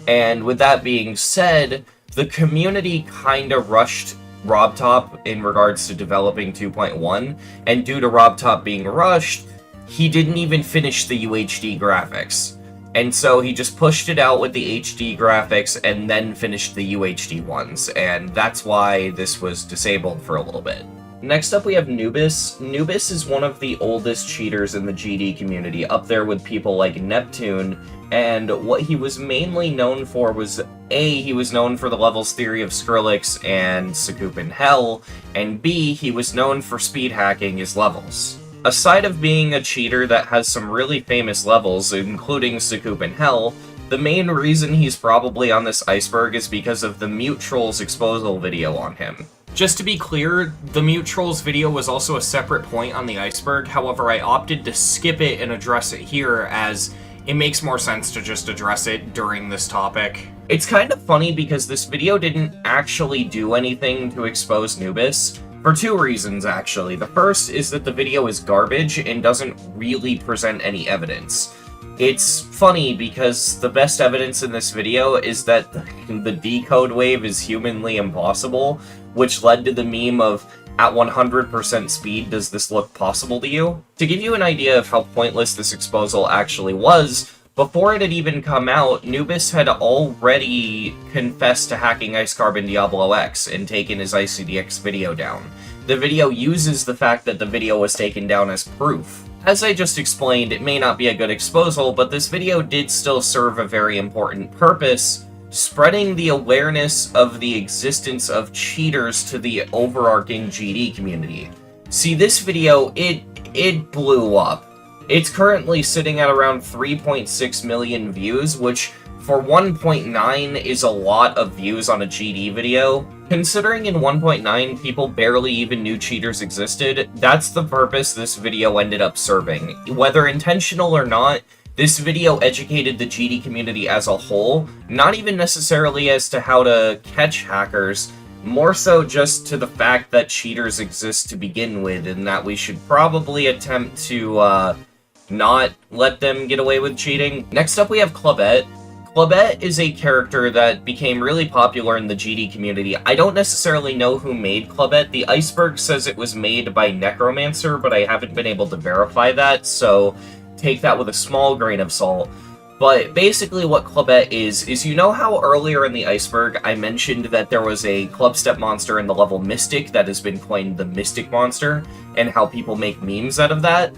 And with that being said, the community kind of rushed RobTop in regards to developing 2.1, and due to RobTop being rushed, he didn't even finish the UHD graphics. And so he just pushed it out with the HD graphics and then finished the UHD ones, and that's why this was disabled for a little bit. Next up we have Noobas. Noobas is one of the oldest cheaters in the GD community, up there with people like Neptune, and what he was mainly known for was, A, he was known for the levels Theory of Skrillex and Sakup in Hell, and B, he was known for speed hacking his levels. Aside of being a cheater that has some really famous levels, including Sakup in Hell, the main reason he's probably on this Iceberg is because of the Mute Trolls exposal video on him. Just to be clear, the Mute Trolls video was also a separate point on the Iceberg, however I opted to skip it and address it here as it makes more sense to just address it during this topic. It's kind of funny because this video didn't actually do anything to expose Noobas, for 2 reasons actually. The first is that the video is garbage and doesn't really present any evidence. It's funny because the best evidence in this video is that the decode wave is humanly impossible, which led to the meme of, at 100% speed, does this look possible to you? To give you an idea of how pointless this exposal actually was, before it had even come out, Noobas had already confessed to hacking Icecarb in Diablo X and taken his ICDX video down. The video uses the fact that the video was taken down as proof. As I just explained, it may not be a good exposal, but this video did still serve a very important purpose, spreading the awareness of the existence of cheaters to the overarching GD community. See, this video, it blew up. It's currently sitting at around 3.6 million views, which for 1.9 is a lot of views on a GD video. Considering in 1.9 people barely even knew cheaters existed, that's the purpose this video ended up serving. Whether intentional or not, this video educated the GD community as a whole, not even necessarily as to how to catch hackers, more so just to the fact that cheaters exist to begin with, and that we should probably attempt to, not let them get away with cheating. Next up we have Clubette. Clubette is a character that became really popular in the GD community. I don't necessarily know who made Clubette. The Iceberg says it was made by Necromancer, but I haven't been able to verify that, so take that with a small grain of salt. But basically what Clubette is you know how earlier in the Iceberg I mentioned that there was a clubstep monster in the level Mystic that has been coined the Mystic Monster, and how people make memes out of that?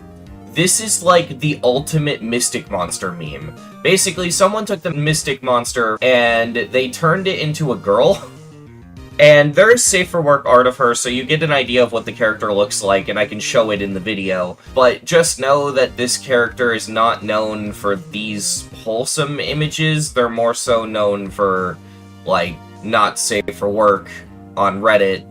This is like the ultimate Mystic Monster meme. Basically, someone took the Mystic Monster and they turned it into a girl. And there is safe for work art of her, so you get an idea of what the character looks like, and I can show it in the video. But just know that this character is not known for these wholesome images. They're more so known for, like, not safe for work on Reddit.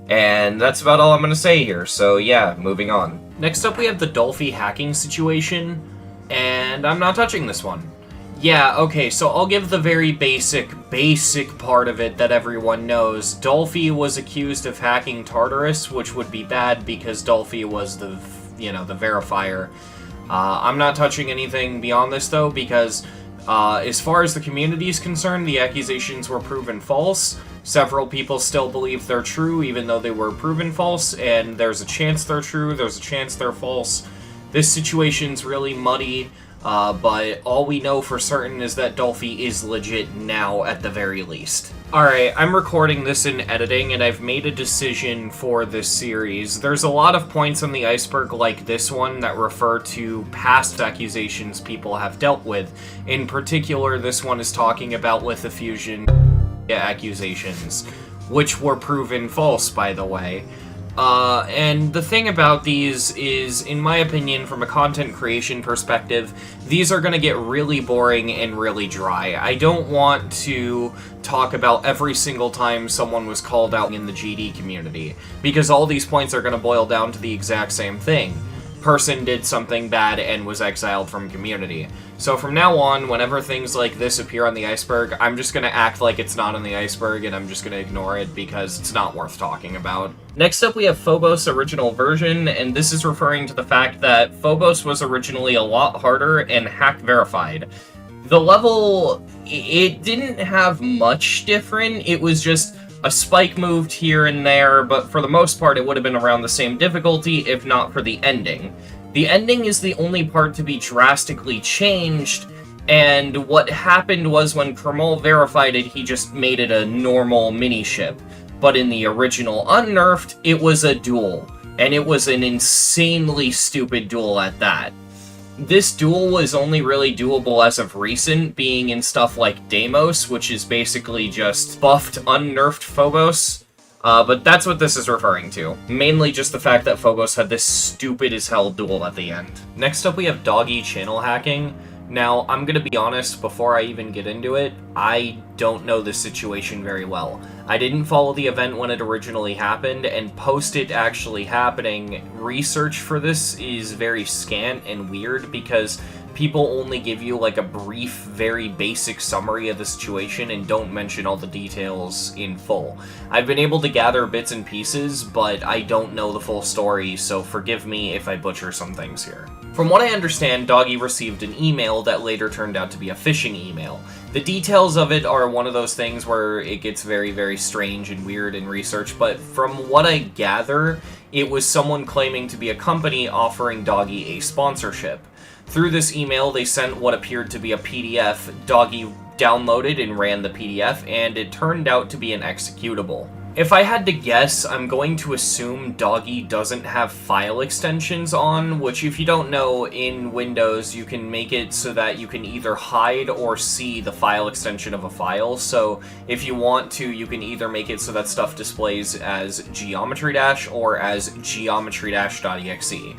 And that's about all I'm going to say here, so yeah, moving on. Next up we have the Dolphy hacking situation, and I'm not touching this one. Yeah, okay, so I'll give the very basic part of it that everyone knows. Dolphy was accused of hacking Tartarus, which would be bad because Dolphy was the, the verifier. I'm not touching anything beyond this though, because as far as the community is concerned, the accusations were proven false. Several people still believe they're true, even though they were proven false, and there's a chance they're true, there's a chance they're false. This situation's really muddy, but all we know for certain is that Dolphy is legit now, at the very least. Alright, I'm recording this in editing, and I've made a decision for this series. There's a lot of points on the Iceberg like this one that refer to past accusations people have dealt with. In particular, this one is talking about Lithofusion accusations, which were proven false, by the way. And the thing about these is, in my opinion, from a content creation perspective, these are going to get really boring and really dry. I don't want to talk about every single time someone was called out in the GD community, because all these points are going to boil down to the exact same thing. Person did something bad and was exiled from community. So from now on, whenever things like this appear on the Iceberg, I'm just going to act like it's not on the Iceberg, and I'm just going to ignore it because it's not worth talking about. Next up we have Phobos original version, and this is referring to the fact that Phobos was originally a lot harder and hack verified. The level, it didn't have much different, it was just a spike moved here and there, but for the most part it would have been around the same difficulty, if not for the ending. The ending is the only part to be drastically changed, and what happened was when Kermal verified it, he just made it a normal mini-ship. But in the original Unnerfed, it was a duel, and it was an insanely stupid duel at that. This duel was only really doable as of recent, being in stuff like Deimos, which is basically just buffed, unnerfed Phobos. But that's what this is referring to. Mainly just the fact that Phobos had this stupid-as-hell duel at the end. Next up we have Doggie channel hacking. Now, I'm gonna be honest, before I even get into it, I don't know this situation very well. I didn't follow the event when it originally happened, and post it actually happening, research for this is very scant and weird because people only give you like a brief, very basic summary of the situation and don't mention all the details in full. I've been able to gather bits and pieces, but I don't know the full story, so forgive me if I butcher some things here. From what I understand, Doggie received an email that later turned out to be a phishing email. The details of it are one of those things where it gets very, very strange and weird in research, but from what I gather, it was someone claiming to be a company offering Doggie a sponsorship. Through this email, they sent what appeared to be a PDF. Doggie downloaded and ran the PDF, and it turned out to be an executable. If I had to guess, I'm going to assume Doggie doesn't have file extensions on, which if you don't know, in Windows you can make it so that you can either hide or see the file extension of a file. So if you want to, you can either make it so that stuff displays as geometry dash or as geometry dash.exe.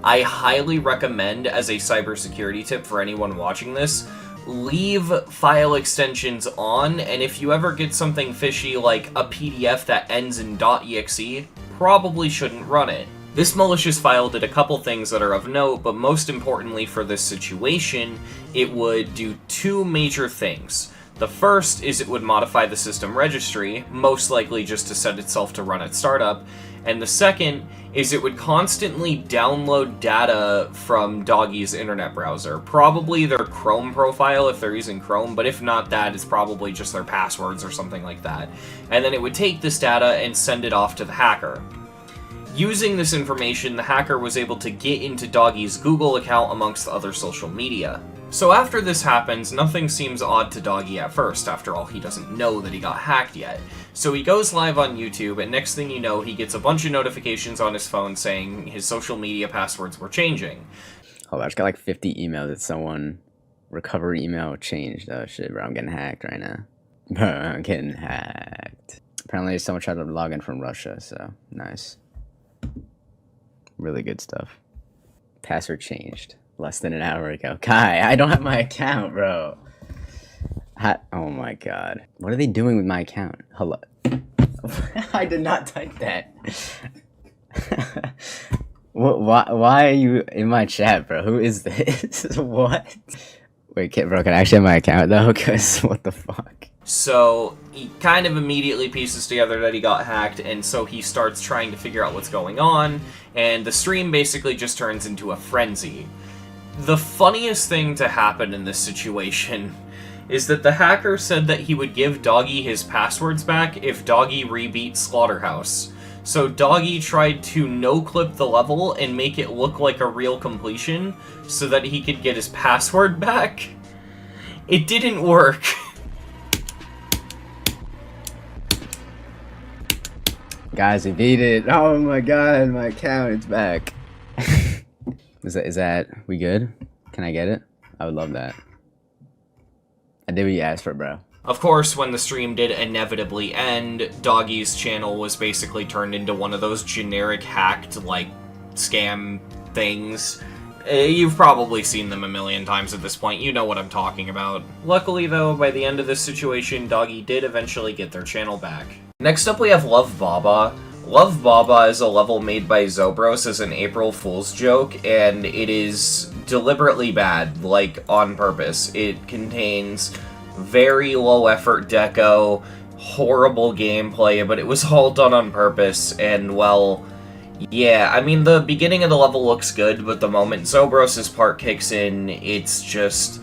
I highly recommend, as a cybersecurity tip for anyone watching this, leave file extensions on, and if you ever get something fishy like a PDF that ends in .exe, probably shouldn't run it. This malicious file did a couple things that are of note, but most importantly for this situation, it would do two major things. The first is it would modify the system registry, most likely just to set itself to run at startup, and the second is it would constantly download data from Doggie's internet browser. Probably their Chrome profile if they're using Chrome, but if not that, it's probably just their passwords or something like that. And then it would take this data and send it off to the hacker. Using this information, the hacker was able to get into Doggie's Google account amongst other social media. So after this happens, nothing seems odd to Doggie at first. After all, he doesn't know that he got hacked yet. So he goes live on YouTube, and next thing you know, he gets a bunch of notifications on his phone saying his social media passwords were changing. Hold on, I just got like 50 emails that someone recovery email changed. Oh shit, bro, I'm getting hacked right now. Bro, I'm getting hacked. Apparently someone tried to log in from Russia, so nice. Really good stuff. Password changed less than an hour ago. Kai, I don't have my account, bro. Oh my god. What are they doing with my account? Hello. I did not type that. Why are you in my chat, bro? Who is this? What? Wait, bro, can I actually have my account though? Because what the fuck? So he kind of immediately pieces together that he got hacked, and so he starts trying to figure out what's going on, and the stream basically just turns into a frenzy. The funniest thing to happen in this situation is that the hacker said that he would give Doggie his passwords back if Doggie rebeat Slaughterhouse. So Doggie tried to no-clip the level and make it look like a real completion so that he could get his password back. It didn't work. Guys, we beat it. Oh my god, my account is back. Is that we good? Can I get it? I would love that. I did what you asked for, bro. Of course, when the stream did inevitably end, Doggie's channel was basically turned into one of those generic hacked, like, scam things. You've probably seen them a million times at this point, you know what I'm talking about. Luckily though, by the end of this situation, Doggie did eventually get their channel back. Next up we have Love Baba. Love Baba is a level made by Zobros as an April Fool's joke, and it is deliberately bad, like, on purpose. It contains very low effort deco, horrible gameplay, but it was all done on purpose, and well, yeah, I mean, the beginning of the level looks good, but the moment Zobros' part kicks in, it's just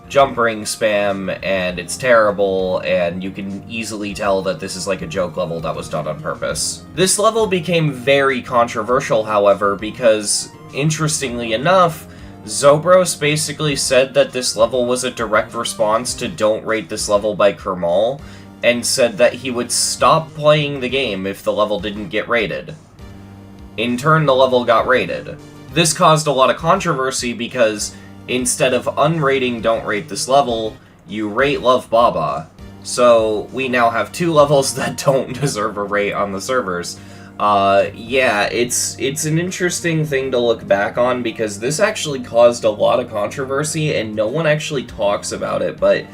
jump ring spam, and it's terrible, and you can easily tell that this is like a joke level that was done on purpose. This level became very controversial, however, because, interestingly enough, Zobros basically said that this level was a direct response to Don't Rate This Level by Kermal, and said that he would stop playing the game if the level didn't get rated. In turn, the level got rated. This caused a lot of controversy because instead of unrating Don't Rate This Level, you rate Love Baba. So we now have two levels that don't deserve a rate on the servers. Yeah, it's an interesting thing to look back on because this actually caused a lot of controversy and no one actually talks about it, but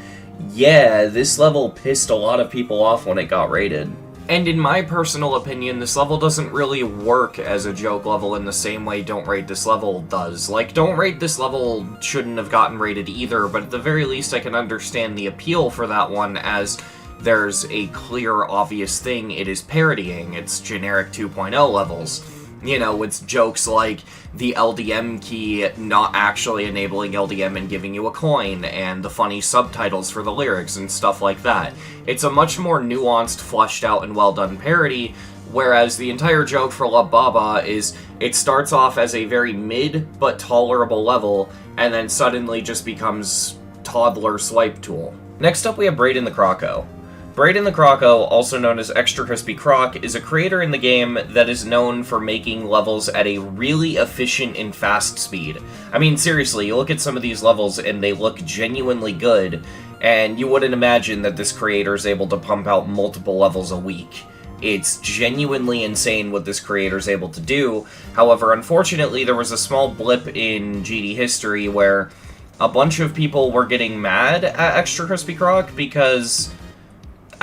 yeah, this level pissed a lot of people off when it got rated. And in my personal opinion, this level doesn't really work as a joke level in the same way Don't Rate This Level does. Like, Don't Rate This Level shouldn't have gotten rated either, but at the very least I can understand the appeal for that one, as there's a clear, obvious thing it is parodying. It's generic 2.0 levels. You know, it's jokes like the LDM key not actually enabling LDM and giving you a coin, and the funny subtitles for the lyrics and stuff like that. It's a much more nuanced, fleshed out, and well done parody, whereas the entire joke for Love Baba is it starts off as a very mid but tolerable level, and then suddenly just becomes toddler swipe tool. Next up we have BraedenTheCroco. BraedenTheCroco, also known as Extra Crispy Croc, is a creator in the game that is known for making levels at a really efficient and fast speed. I mean, seriously, you look at some of these levels and they look genuinely good, and you wouldn't imagine that this creator is able to pump out multiple levels a week. It's genuinely insane what this creator is able to do. However, unfortunately, there was a small blip in GD history where a bunch of people were getting mad at Extra Crispy Croc because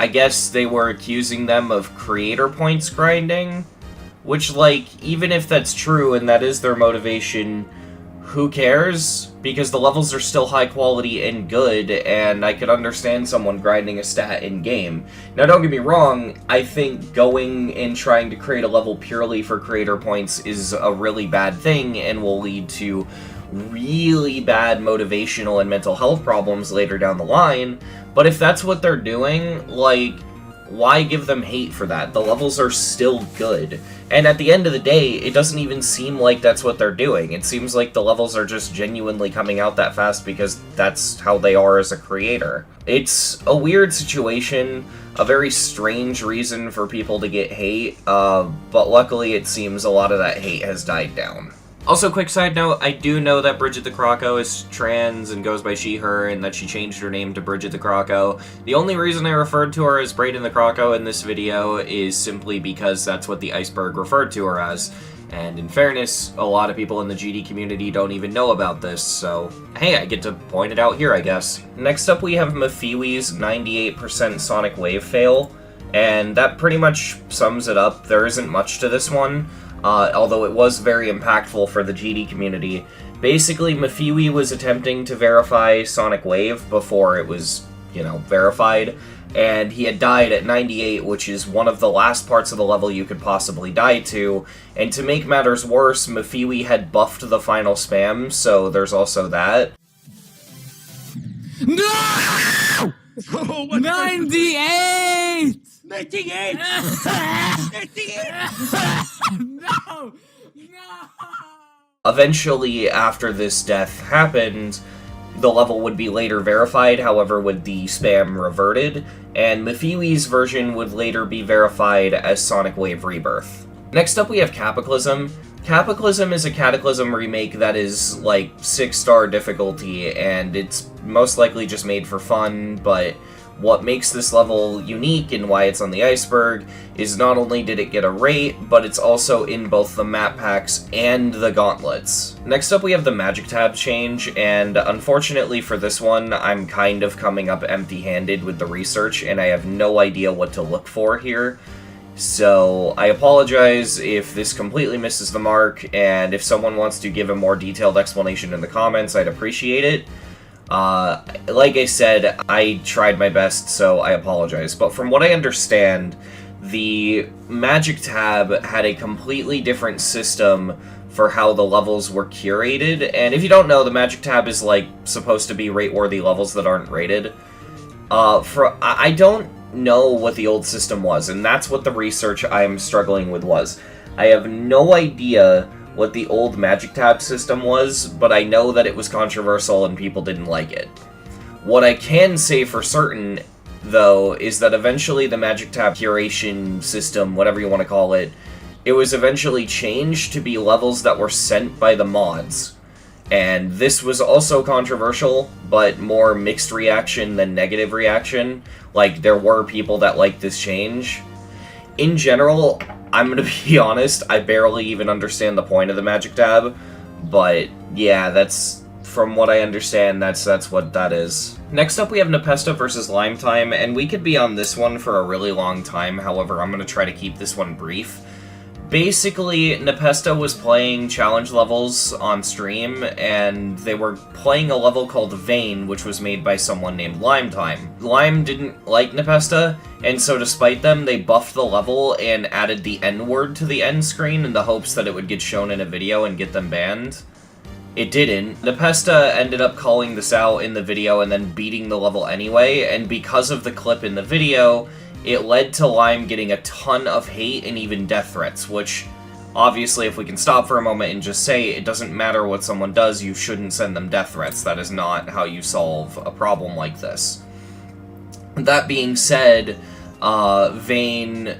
I guess they were accusing them of creator points grinding, which, like, even if that's true and that is their motivation, who cares? Because the levels are still high quality and good, and I could understand someone grinding a stat in-game. Now, don't get me wrong, I think going and trying to create a level purely for creator points is a really bad thing and will lead to really bad motivational and mental health problems later down the line, but if that's what they're doing, like, why give them hate for that? The levels are still good. And at the end of the day, it doesn't even seem like that's what they're doing. It seems like the levels are just genuinely coming out that fast because that's how they are as a creator. It's a weird situation, a very strange reason for people to get hate, but luckily it seems a lot of that hate has died down. Also, quick side note, I do know that BraedenTheCroco is trans and goes by she, her, and that she changed her name to BraedenTheCroco. The only reason I referred to her as BraedenTheCroco in this video is simply because that's what the Iceberg referred to her as. And in fairness, a lot of people in the GD community don't even know about this, so hey, I get to point it out here, I guess. Next up we have Mefewe's 98% Sonic Wave fail, and that pretty much sums it up. There isn't much to this one. Although it was very impactful for the GD community. Basically, Mefewe was attempting to verify Sonic Wave before it was, you know, verified, and he had died at 98, which is one of the last parts of the level you could possibly die to, and to make matters worse, Mefewe had buffed the final spam, so there's also that. No! 98! 98! 98! No! No! Eventually, after this death happened, the level would be later verified, however, with the spam reverted, and Mefewe's version would later be verified as Sonic Wave Rebirth. Next up we have Kappaclysm. Kappaclysm is a Cataclysm remake that is, like, 6-star difficulty, and it's most likely just made for fun, but what makes this level unique and why it's on the Iceberg is not only did it get a rate, but it's also in both the map packs and the gauntlets. Next up we have the Magic Tab change, and unfortunately for this one, I'm kind of coming up empty-handed with the research, and I have no idea what to look for here. So I apologize if this completely misses the mark, and if someone wants to give a more detailed explanation in the comments, I'd appreciate it. Like I said, I tried my best, so I apologize. But from what I understand, the Magic Tab had a completely different system for how the levels were curated. And if you don't know, the Magic Tab is, like, supposed to be rate-worthy levels that aren't rated. I don't know what the old system was, and that's what the research I'm struggling with was. I have no idea what the old Magic Tab system was, but I know that it was controversial and people didn't like it. What I can say for certain, though, is that eventually the Magic Tab curation system, whatever you want to call it, it was eventually changed to be levels that were sent by the mods. And this was also controversial, but more mixed reaction than negative reaction. Like, there were people that liked this change. In general, I'm gonna be honest, I barely even understand the point of the Magic Tab, but yeah, that's from what I understand, that's what that is. Next up, we have Nepesta versus Lime Time, and we could be on this one for a really long time. However, I'm going to try to keep this one brief. Basically, Nepesta was playing challenge levels on stream, and they were playing a level called Vane, which was made by someone named Lime Time. Lime didn't like Nepesta, and so despite them, they buffed the level and added the N-word to the end screen in the hopes that it would get shown in a video and get them banned. It didn't. Nepesta ended up calling this out in the video and then beating the level anyway, and because of the clip in the video, it led to Lime getting a ton of hate and even death threats, which, obviously, if we can stop for a moment and just say, it doesn't matter what someone does, you shouldn't send them death threats. That is not how you solve a problem like this. That being said, the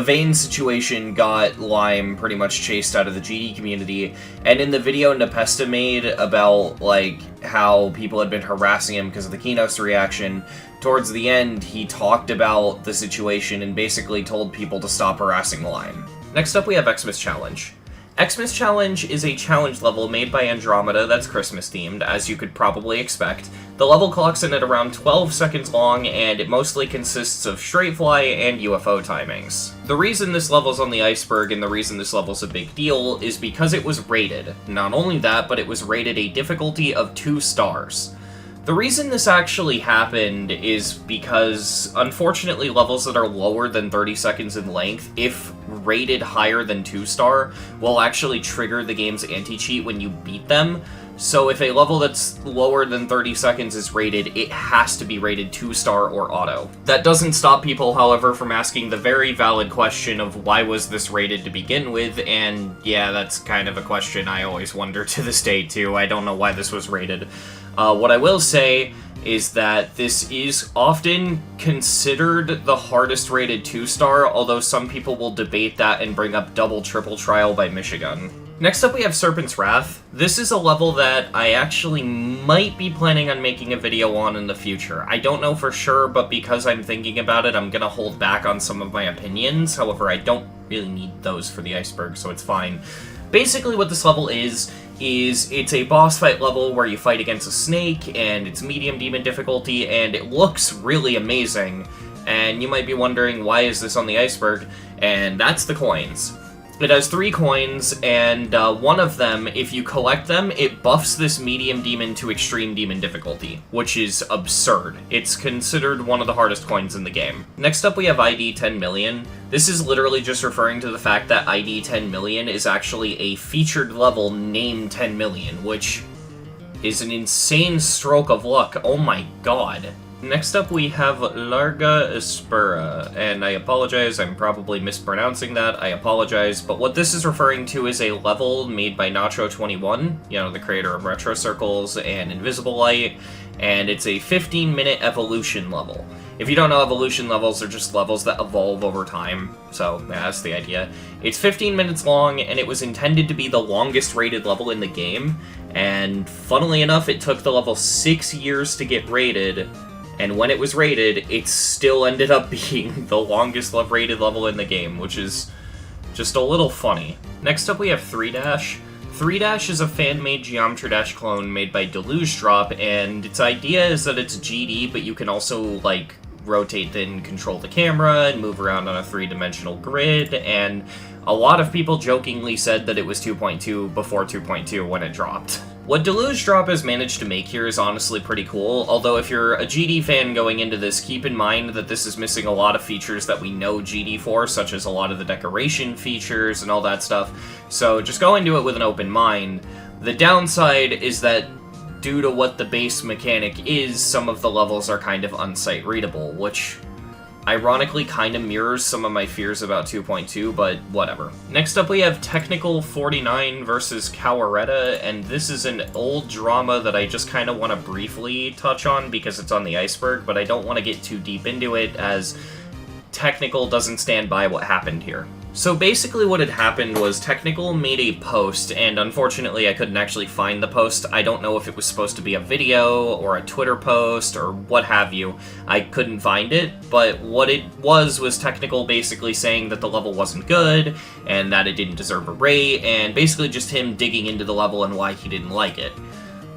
Vane situation got Lime pretty much chased out of the GD community, and in the video Nepesta made about, like, how people had been harassing him because of the Keynote's reaction, towards the end, he talked about the situation and basically told people to stop harassing Lime. Next up, we have Xmas Challenge. Xmas Challenge is a challenge level made by Andromeda that's Christmas-themed, as you could probably expect. The level clocks in at around 12 seconds long, and it mostly consists of straight fly and UFO timings. The reason this level's on the Iceberg and the reason this level's a big deal is because it was rated. Not only that, but it was rated a difficulty of 2 stars. The reason this actually happened is because, unfortunately, levels that are lower than 30 seconds in length, if rated higher than 2-star, will actually trigger the game's anti-cheat when you beat them. So if a level that's lower than 30 seconds is rated, it has to be rated 2-star or auto. That doesn't stop people, however, from asking the very valid question of why was this rated to begin with, and yeah, that's kind of a question I always wonder to this day too. I don't know why this was rated. What I will say is that this is often considered the hardest rated 2-star, although some people will debate that and bring up Double Triple Trial by Michigan. Next up we have Serpents Wrath. This is a level that I actually might be planning on making a video on in the future. I don't know for sure, but because I'm thinking about it, I'm gonna hold back on some of my opinions. However, I don't really need those for the Iceberg, so it's fine. Basically what this level is it's a boss fight level where you fight against a snake, and it's medium demon difficulty, and it looks really amazing. And you might be wondering, why is this on the Iceberg? And that's the coins. It has 3 coins, and one of them, if you collect them, it buffs this medium demon to extreme demon difficulty, which is absurd. It's considered one of the hardest coins in the game. Next up we have ID 10 million. This is literally just referring to the fact that ID 10 million is actually a featured level named 10 million, which is an insane stroke of luck. Oh my god. Next up we have Larga Espera, and I apologize, I'm probably mispronouncing that, I apologize, but what this is referring to is a level made by Nacho21, you know, the creator of Retro Circles and Invisible Light, and it's a 15-minute evolution level. If you don't know, evolution levels are just levels that evolve over time, so yeah, that's the idea. It's 15 minutes long, and it was intended to be the longest rated level in the game, and funnily enough, it took the level 6 years to get rated. And when it was rated, it still ended up being the longest rated level in the game, which is just a little funny. Next up we have 3-Dash. 3-Dash is a fan-made Geometry Dash clone made by Deluge Drop, and its idea is that it's GD, but you can also, like, rotate and control the camera and move around on a 3-dimensional grid, and a lot of people jokingly said that it was 2.2 before 2.2 when it dropped. What Deluge Drop has managed to make here is honestly pretty cool, although if you're a GD fan going into this, keep in mind that this is missing a lot of features that we know GD for, such as a lot of the decoration features and all that stuff, so just go into it with an open mind. The downside is that due to what the base mechanic is, some of the levels are kind of unsight readable, which ironically kind of mirrors some of my fears about 2.2, but whatever. Next up we have Technical 49 versus Cowaretta, and this is an old drama that I just kind of want to briefly touch on because it's on the Iceberg, but I don't want to get too deep into it as Technical doesn't stand by what happened here. So basically what had happened was Technical made a post, and unfortunately I couldn't actually find the post. I don't know if it was supposed to be a video or a Twitter post or what have you. I couldn't find it, but what it was Technical basically saying that the level wasn't good, and that it didn't deserve a rate, and basically just him digging into the level and why he didn't like it.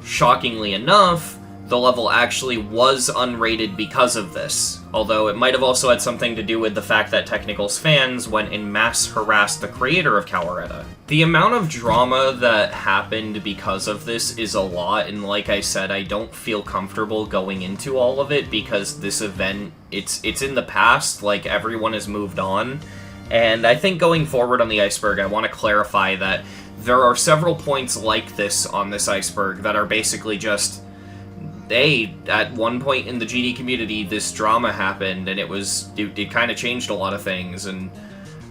Shockingly enough, the level actually was unrated because of this, although it might have also had something to do with the fact that Technical's fans went and mass harassed the creator of Caloretta. The amount of drama that happened because of this is a lot, and like I said, I don't feel comfortable going into all of it because this event, it's in the past, like everyone has moved on, and I think going forward on the Iceberg, I want to clarify that there are several points like this on this Iceberg that are basically just, hey, at one point in the GD community, this drama happened, and it kind of changed a lot of things, and,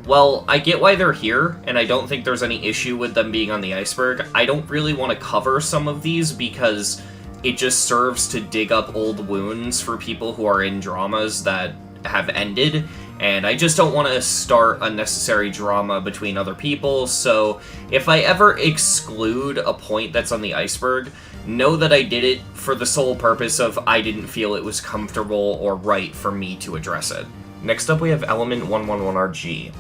well, I get why they're here, and I don't think there's any issue with them being on the Iceberg. I don't really want to cover some of these, because it just serves to dig up old wounds for people who are in dramas that have ended, and I just don't want to start unnecessary drama between other people, so if I ever exclude a point that's on the Iceberg, know that I did it for the sole purpose of I didn't feel it was comfortable or right for me to address it. Next up we have Element 111RG.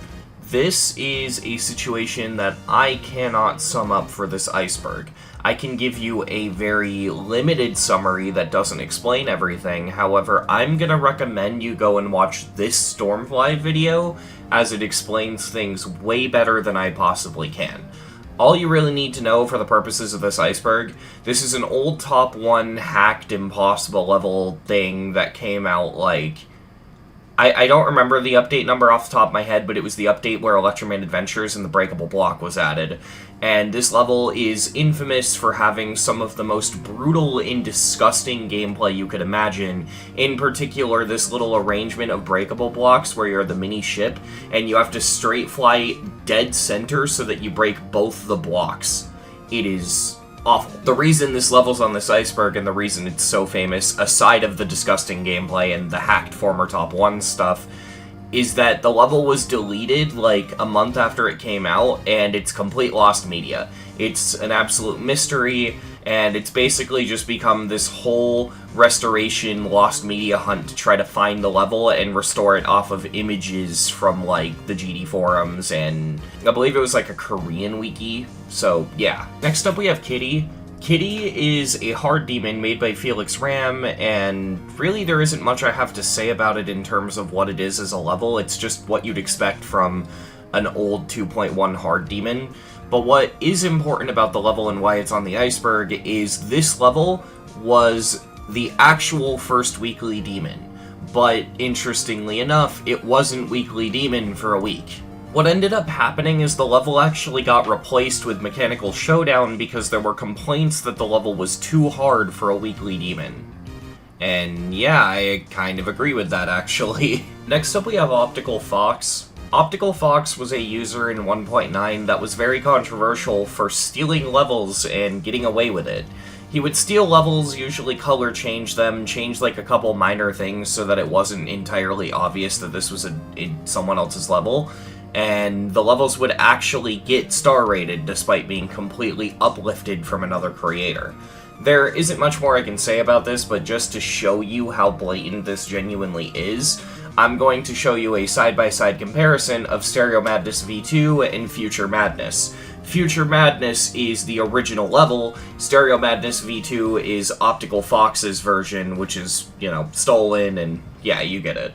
This is a situation that I cannot sum up for this Iceberg. I can give you a very limited summary that doesn't explain everything, however, I'm gonna recommend you go and watch this Stormfly video, as it explains things way better than I possibly can. All you really need to know for the purposes of this Iceberg, this is an old top 1 hacked impossible level thing that came out like... I don't remember the update number off the top of my head, but it was the update where Electroman Adventures and the Breakable Block was added. And this level is infamous for having some of the most brutal and disgusting gameplay you could imagine. In particular, this little arrangement of breakable blocks where you're the mini ship, and you have to straight fly dead center so that you break both the blocks. It is awful. The reason this level's on this Iceberg and the reason it's so famous, aside of the disgusting gameplay and the hacked former top 1 stuff, is that the level was deleted like a month after it came out, and it's complete lost media. It's an absolute mystery, and it's basically just become this whole restoration lost media hunt to try to find the level and restore it off of images from like the GD forums, and I believe it was like a Korean wiki, so yeah. Next up we have Kitty. Kitty is a hard demon made by Felix Ram, and really there isn't much I have to say about it in terms of what it is as a level. It's just what you'd expect from an old 2.1 hard demon. But what is important about the level and why it's on the Iceberg is this level was the actual first weekly demon. But interestingly enough, it wasn't weekly demon for a week. What ended up happening is the level actually got replaced with Mechanical Showdown because there were complaints that the level was too hard for a weekly demon. And yeah, I kind of agree with that actually. Next up we have Optical Fox. Optical Fox was a user in 1.9 that was very controversial for stealing levels and getting away with it. He would steal levels, usually color change them, change like a couple minor things so that it wasn't entirely obvious that this was someone else's level, and the levels would actually get star rated despite being completely uplifted from another creator. There isn't much more I can say about this, but just to show you how blatant this genuinely is, I'm going to show you a side-by-side comparison of Stereo Madness V2 and Future Madness. Future Madness is the original level, Stereo Madness V2 is Optical Fox's version, which is, you know, stolen, and yeah, you get it.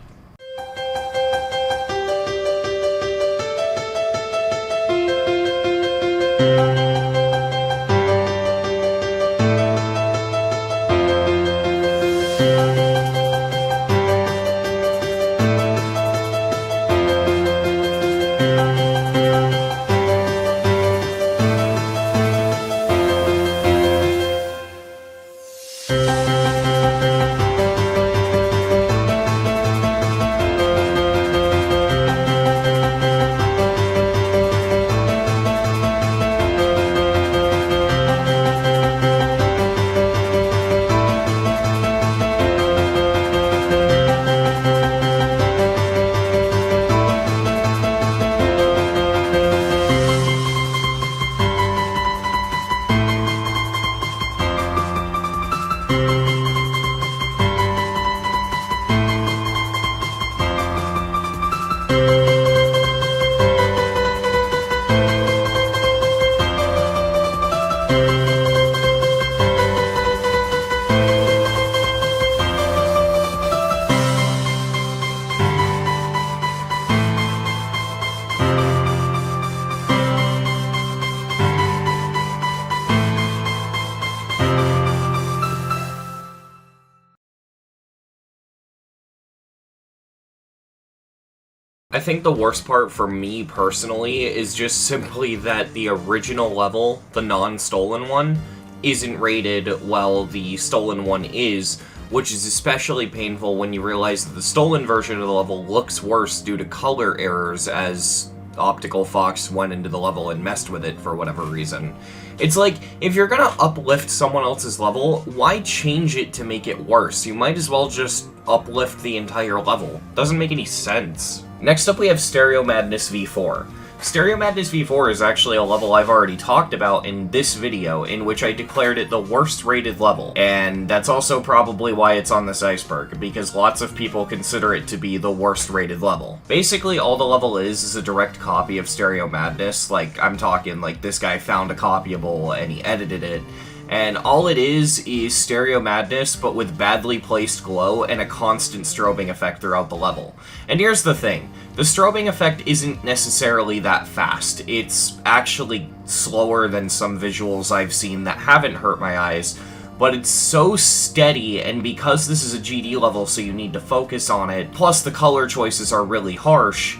I think the worst part for me personally is just simply that the original level, the non-stolen one, isn't rated while the stolen one is, which is especially painful when you realize that the stolen version of the level looks worse due to color errors as Optical Fox went into the level and messed with it for whatever reason. It's like, if you're gonna uplift someone else's level, why change it to make it worse? You might as well just uplift the entire level. Doesn't make any sense. Next up we have Stereo Madness V4. Stereo Madness V4 is actually a level I've already talked about in this video, in which I declared it the worst rated level. And that's also probably why it's on this iceberg, because lots of people consider it to be the worst rated level. Basically, all the level is a direct copy of Stereo Madness. Like, I'm talking, like, this guy found a copyable and he edited it. And all it is Stereo Madness, but with badly placed glow and a constant strobing effect throughout the level. And here's the thing, the strobing effect isn't necessarily that fast. It's actually slower than some visuals I've seen that haven't hurt my eyes, but it's so steady, and because this is a GD level so you need to focus on it, plus the color choices are really harsh,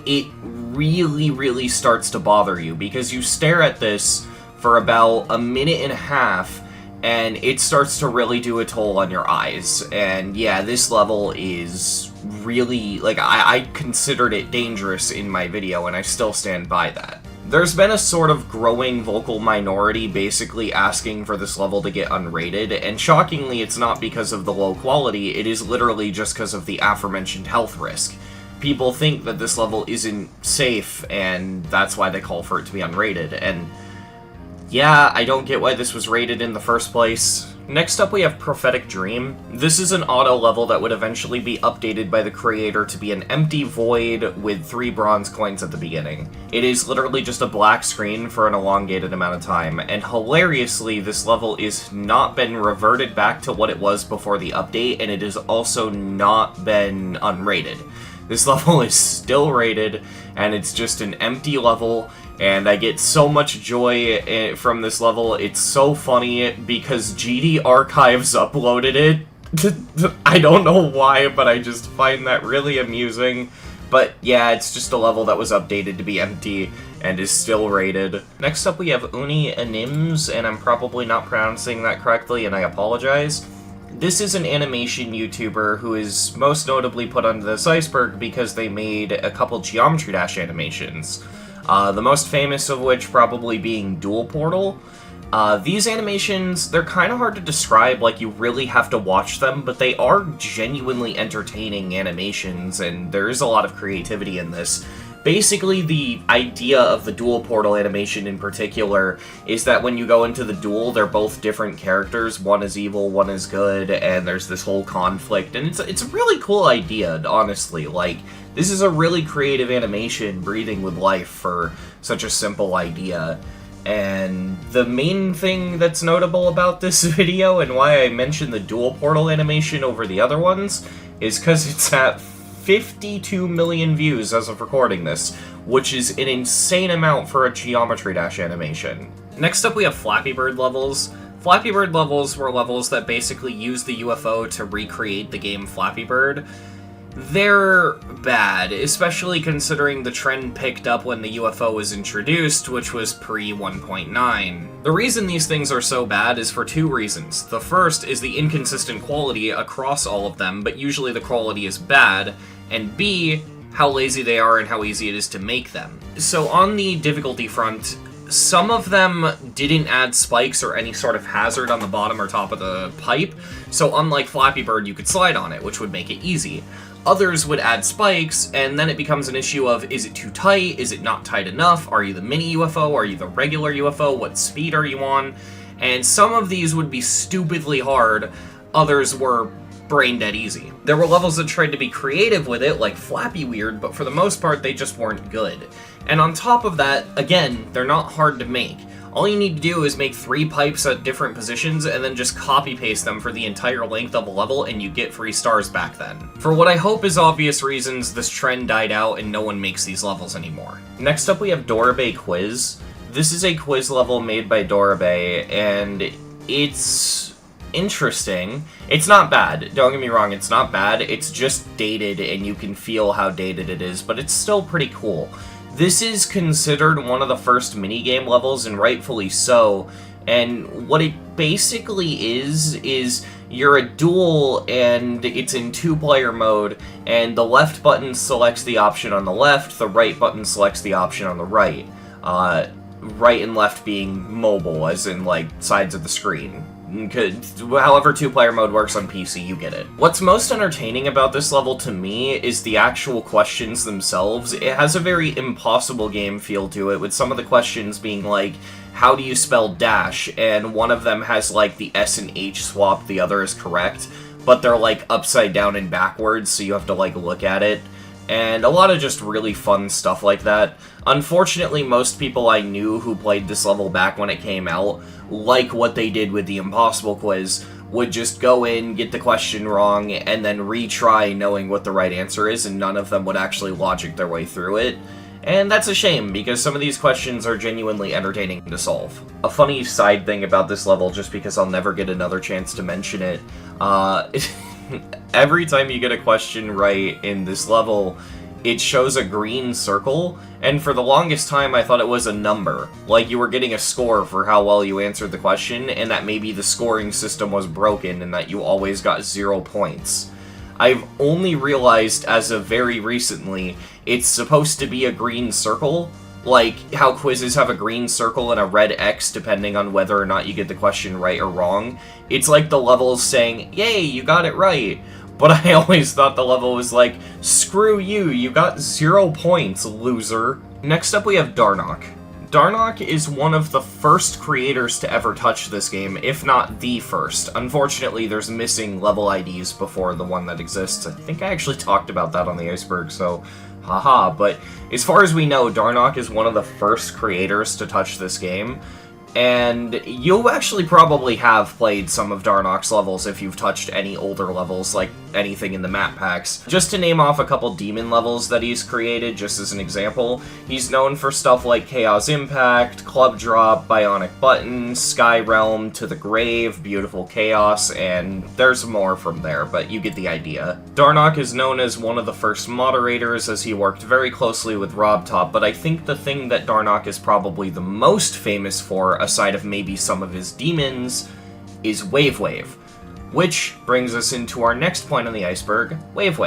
it really starts to bother you, because you stare at this for about a minute and a half, and it starts to really do a toll on your eyes. And yeah, this level is really, like, I considered it dangerous in my video, and I still stand by that. There's been a sort of growing vocal minority basically asking for this level to get unrated, and shockingly it's not because of the low quality, it is literally just because of the aforementioned health risk. People think that this level isn't safe, and that's why they call for it to be unrated, and yeah, I don't get why this was rated in the first place. Next up we have Prophetic Dream. This is an auto level that would eventually be updated by the creator to be an empty void with 3 bronze coins at the beginning. It is literally just a black screen for an elongated amount of time, and hilariously this level is not been reverted back to what it was before the update, and it has also not been unrated. This level is still rated, and it's just an empty level, and I get so much joy from this level. It's so funny because GD Archives uploaded it. I don't know why, but I just find that really amusing. But yeah, it's just a level that was updated to be empty and is still rated. Next up we have Uni Anims, and I'm probably not pronouncing that correctly, and I apologize. This is an animation YouTuber who is most notably put under this iceberg because they made a couple Geometry Dash animations. The most famous of which probably being Dual Portal. These animations, they're kind of hard to describe, like you really have to watch them, but they are genuinely entertaining animations, and there is a lot of creativity in this. Basically, the idea of the Dual Portal animation in particular is that when you go into the duel, they're both different characters. One is evil, one is good, and there's this whole conflict, and it's a really cool idea, honestly. Like, this is a really creative animation breathing with life for such a simple idea. And the main thing that's notable about this video, and why I mentioned the Dual Portal animation over the other ones, is because it's at 52 million views as of recording this, which is an insane amount for a Geometry Dash animation. Next up we have Flappy Bird levels. Flappy Bird levels were levels that basically used the UFO to recreate the game Flappy Bird. They're bad, especially considering the trend picked up when the UFO was introduced, which was pre-1.9. The reason these things are so bad is for 2 reasons. The first is the inconsistent quality across all of them, but usually the quality is bad, and B, how lazy they are and how easy it is to make them. So on the difficulty front, some of them didn't add spikes or any sort of hazard on the bottom or top of the pipe, so unlike Flappy Bird, you could slide on it, which would make it easy. Others would add spikes, and then it becomes an issue of, is it too tight? Is it not tight enough? Are you the mini UFO? Are you the regular UFO? What speed are you on? And some of these would be stupidly hard, others were brain dead easy. There were levels that tried to be creative with it, like Flappy Weird, but for the most part they just weren't good. And on top of that, again, they're not hard to make. All you need to do is make 3 pipes at different positions and then just copy-paste them for the entire length of a level and you get free stars back then. For what I hope is obvious reasons, this trend died out and no one makes these levels anymore. Next up we have Dorabe Quiz. This is a quiz level made by Dorabe, and it's interesting. It's not bad, don't get me wrong, it's not bad, it's just dated and you can feel how dated it is, but it's still pretty cool. This is considered one of the first minigame levels, and rightfully so, and what it basically is you're a duel and it's in 2-player mode, and the left button selects the option on the left, the right button selects the option on the right. Right and left being mobile, as in, like, sides of the screen. However 2-player mode works on PC, you get it. What's most entertaining about this level to me is the actual questions themselves. It has a very impossible game feel to it, with some of the questions being like, how do you spell dash? And one of them has, like, the S and H swap, the other is correct, but they're, like, upside down and backwards, so you have to, like, look at it. And a lot of just really fun stuff like that. Unfortunately, most people I knew who played this level back when it came out, like what they did with the Impossible Quiz, would just go in, get the question wrong, and then retry knowing what the right answer is, and none of them would actually logic their way through it. And that's a shame, because some of these questions are genuinely entertaining to solve. A funny side thing about this level, just because I'll never get another chance to mention it, every time you get a question right in this level, it shows a green circle, and for the longest time I thought it was a number. Like you were getting a score for how well you answered the question, and that maybe the scoring system was broken and that you always got 0 points. I've only realized as of very recently, it's supposed to be a green circle, like how quizzes have a green circle and a red X depending on whether or not you get the question right or wrong. It's like the level's saying, yay, you got it right. But I always thought the level was like, screw you, you got 0 points, loser. Next up we have Darnock. Darnock is one of the first creators to ever touch this game, if not the first. Unfortunately, there's missing level IDs before the one that exists. I think I actually talked about that on the Iceberg, so haha. But as far as we know, Darnock is one of the first creators to touch this game. And you actually probably have played some of Darnock's levels if you've touched any older levels, like anything in the map packs. Just to name off a couple demon levels that he's created, just as an example, he's known for stuff like Chaos Impact, Club Drop, Bionic Button, Sky Realm, To the Grave, Beautiful Chaos, and there's more from there, but you get the idea. Darnock is known as one of the first moderators, as he worked very closely with RobTop, but I think the thing that Darnock is probably the most famous for, aside of maybe some of his demons, is Wave. Which brings us into our next point on the iceberg, Wave.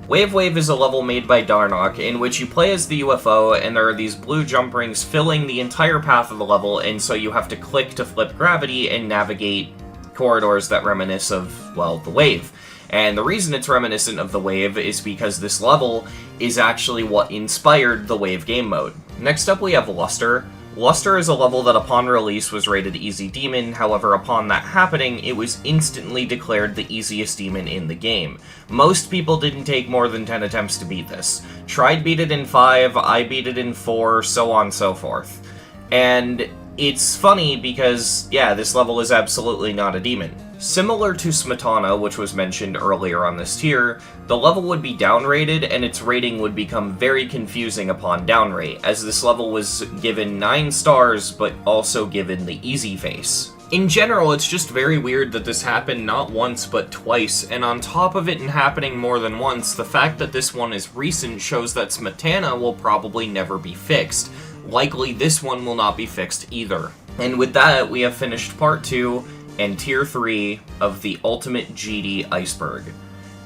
Wave is a level made by Darnock in which you play as the UFO and there are these blue jump rings filling the entire path of the level, and so you have to click to flip gravity and navigate corridors that reminisce of, well, the Wave. And the reason it's reminiscent of the Wave is because this level is actually what inspired the Wave game mode. Next up we have Luster. Luster is a level that upon release was rated Easy Demon, however upon that happening, it was instantly declared the easiest demon in the game. Most people didn't take more than 10 attempts to beat this. Tried beat it in 5, I beat it in 4, so on and so forth. And it's funny because, yeah, this level is absolutely not a demon. Similar to Smetana, which was mentioned earlier on this tier, the level would be downrated and its rating would become very confusing upon downrate, as this level was given 9 stars but also given the easy face. In general, it's just very weird that this happened not once but twice, and on top of it happening more than once, the fact that this one is recent shows that Smetana will probably never be fixed. Likely this one will not be fixed either. And with that, we have finished part 2 and tier 3 of the Ultimate GD Iceberg.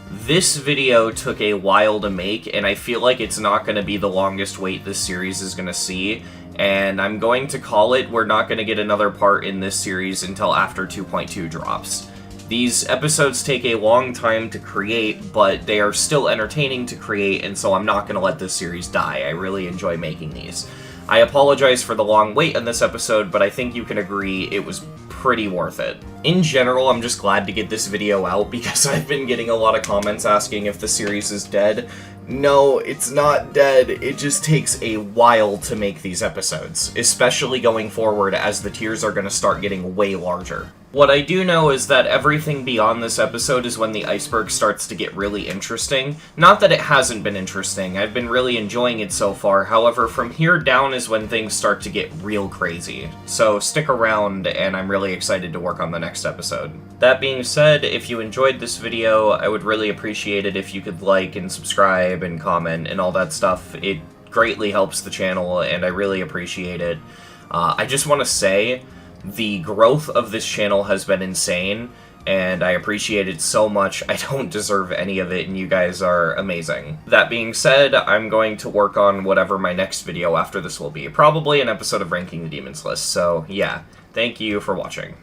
This video took a while to make, and I feel like it's not going to be the longest wait this series is going to see, and I'm going to call it we're not going to get another part in this series until after 2.2 drops. These episodes take a long time to create, but they are still entertaining to create, and so I'm not going to let this series die. I really enjoy making these. I apologize for the long wait on this episode, but I think you can agree it was pretty worth it. In general, I'm just glad to get this video out because I've been getting a lot of comments asking if the series is dead. No, it's not dead. It just takes a while to make these episodes, especially going forward as the tiers are going to start getting way larger. What I do know is that everything beyond this episode is when the Iceberg starts to get really interesting. Not that it hasn't been interesting, I've been really enjoying it so far, however from here down is when things start to get real crazy. So stick around, and I'm really excited to work on the next episode. That being said, if you enjoyed this video, I would really appreciate it if you could like and subscribe and comment and all that stuff. It greatly helps the channel, and I really appreciate it. I just want to say, the growth of this channel has been insane, and I appreciate it so much. I don't deserve any of it, and you guys are amazing. That being said, I'm going to work on whatever my next video after this will be. Probably an episode of Ranking the Demons List, so yeah. Thank you for watching.